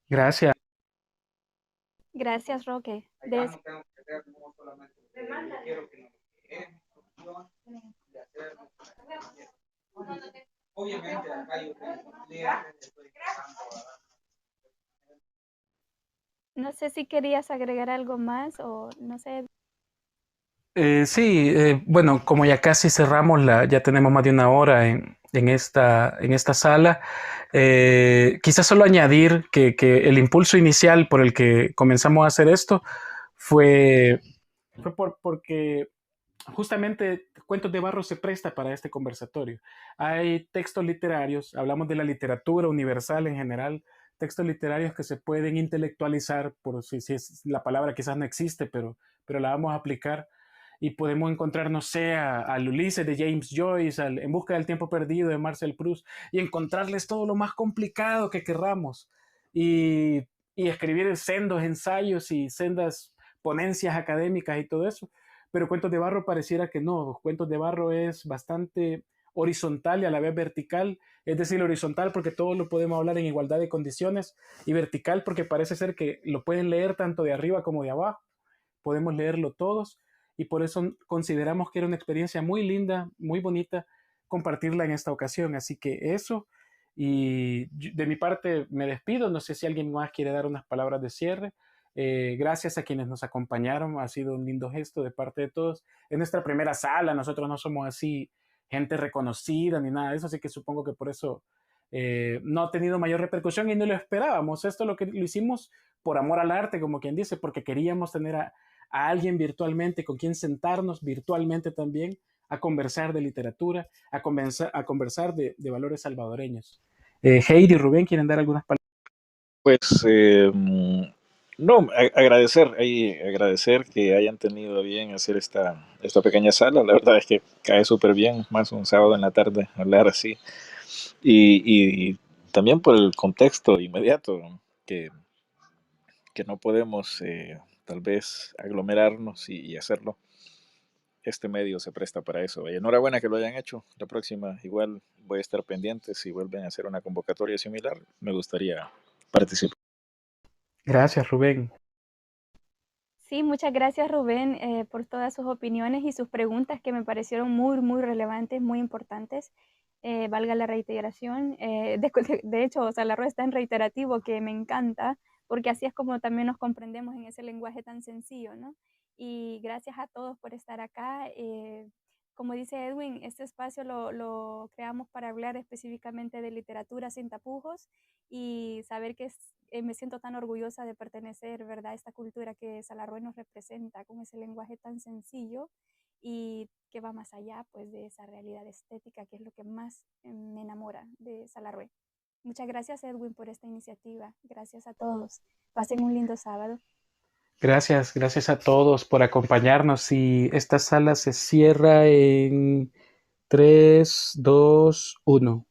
Gracias. Gracias, Roque. No sé si querías agregar algo más o no sé. Sí, bueno, como ya casi cerramos ya tenemos más de una hora en esta sala, quizás solo añadir que el impulso inicial por el que comenzamos a hacer esto fue porque justamente Cuentos de Barro se presta para este conversatorio. Hay textos literarios, hablamos de la literatura universal en general, textos literarios que se pueden intelectualizar, por si es, la palabra quizás no existe, pero la vamos a aplicar y podemos encontrar, no sé, al Ulises de James Joyce, En busca del tiempo perdido de Marcel Proust, y encontrarles todo lo más complicado que querramos y escribir sendos ensayos y sendas ponencias académicas y todo eso. Pero Cuentos de Barro pareciera que no. Cuentos de Barro es bastante horizontal y a la vez vertical, es decir, horizontal porque todos lo podemos hablar en igualdad de condiciones y vertical porque parece ser que lo pueden leer tanto de arriba como de abajo, podemos leerlo todos y por eso consideramos que era una experiencia muy linda, muy bonita compartirla en esta ocasión. Así que eso, y de mi parte me despido, no sé si alguien más quiere dar unas palabras de cierre. Gracias a quienes nos acompañaron, ha sido un lindo gesto de parte de todos. Es nuestra primera sala, nosotros no somos así gente reconocida ni nada de eso, así que supongo que por eso no ha tenido mayor repercusión y no lo esperábamos. Esto lo hicimos por amor al arte, como quien dice, porque queríamos tener a alguien virtualmente con quien sentarnos virtualmente también a conversar de literatura, a conversar de valores salvadoreños. Heidi y Rubén, ¿quieren dar algunas palabras? Pues no, agradecer que hayan tenido a bien hacer esta pequeña sala. La verdad es que cae súper bien, más un sábado en la tarde, hablar así. Y también por el contexto inmediato, que, que no podemos tal vez aglomerarnos y hacerlo. Este medio se presta para eso. Y enhorabuena que lo hayan hecho. La próxima igual voy a estar pendiente. Si vuelven a hacer una convocatoria similar, me gustaría participar. Gracias, Rubén. Sí, muchas gracias, Rubén, por todas sus opiniones y sus preguntas que me parecieron muy, muy relevantes, muy importantes. Valga la reiteración. De hecho, Salarro es tan reiterativo que me encanta, porque así es como también nos comprendemos en ese lenguaje tan sencillo, ¿no? Y gracias a todos por estar acá. Como dice Edwin, este espacio lo creamos para hablar específicamente de literatura sin tapujos y saber que me siento tan orgullosa de pertenecer, ¿verdad?, a esta cultura que Salarrué nos representa con ese lenguaje tan sencillo y que va más allá, pues, de esa realidad estética, que es lo que más me enamora de Salarrué. Muchas gracias, Edwin, por esta iniciativa. Gracias a todos. Pasen un lindo sábado. Gracias a todos por acompañarnos y esta sala se cierra en 3, 2, 1.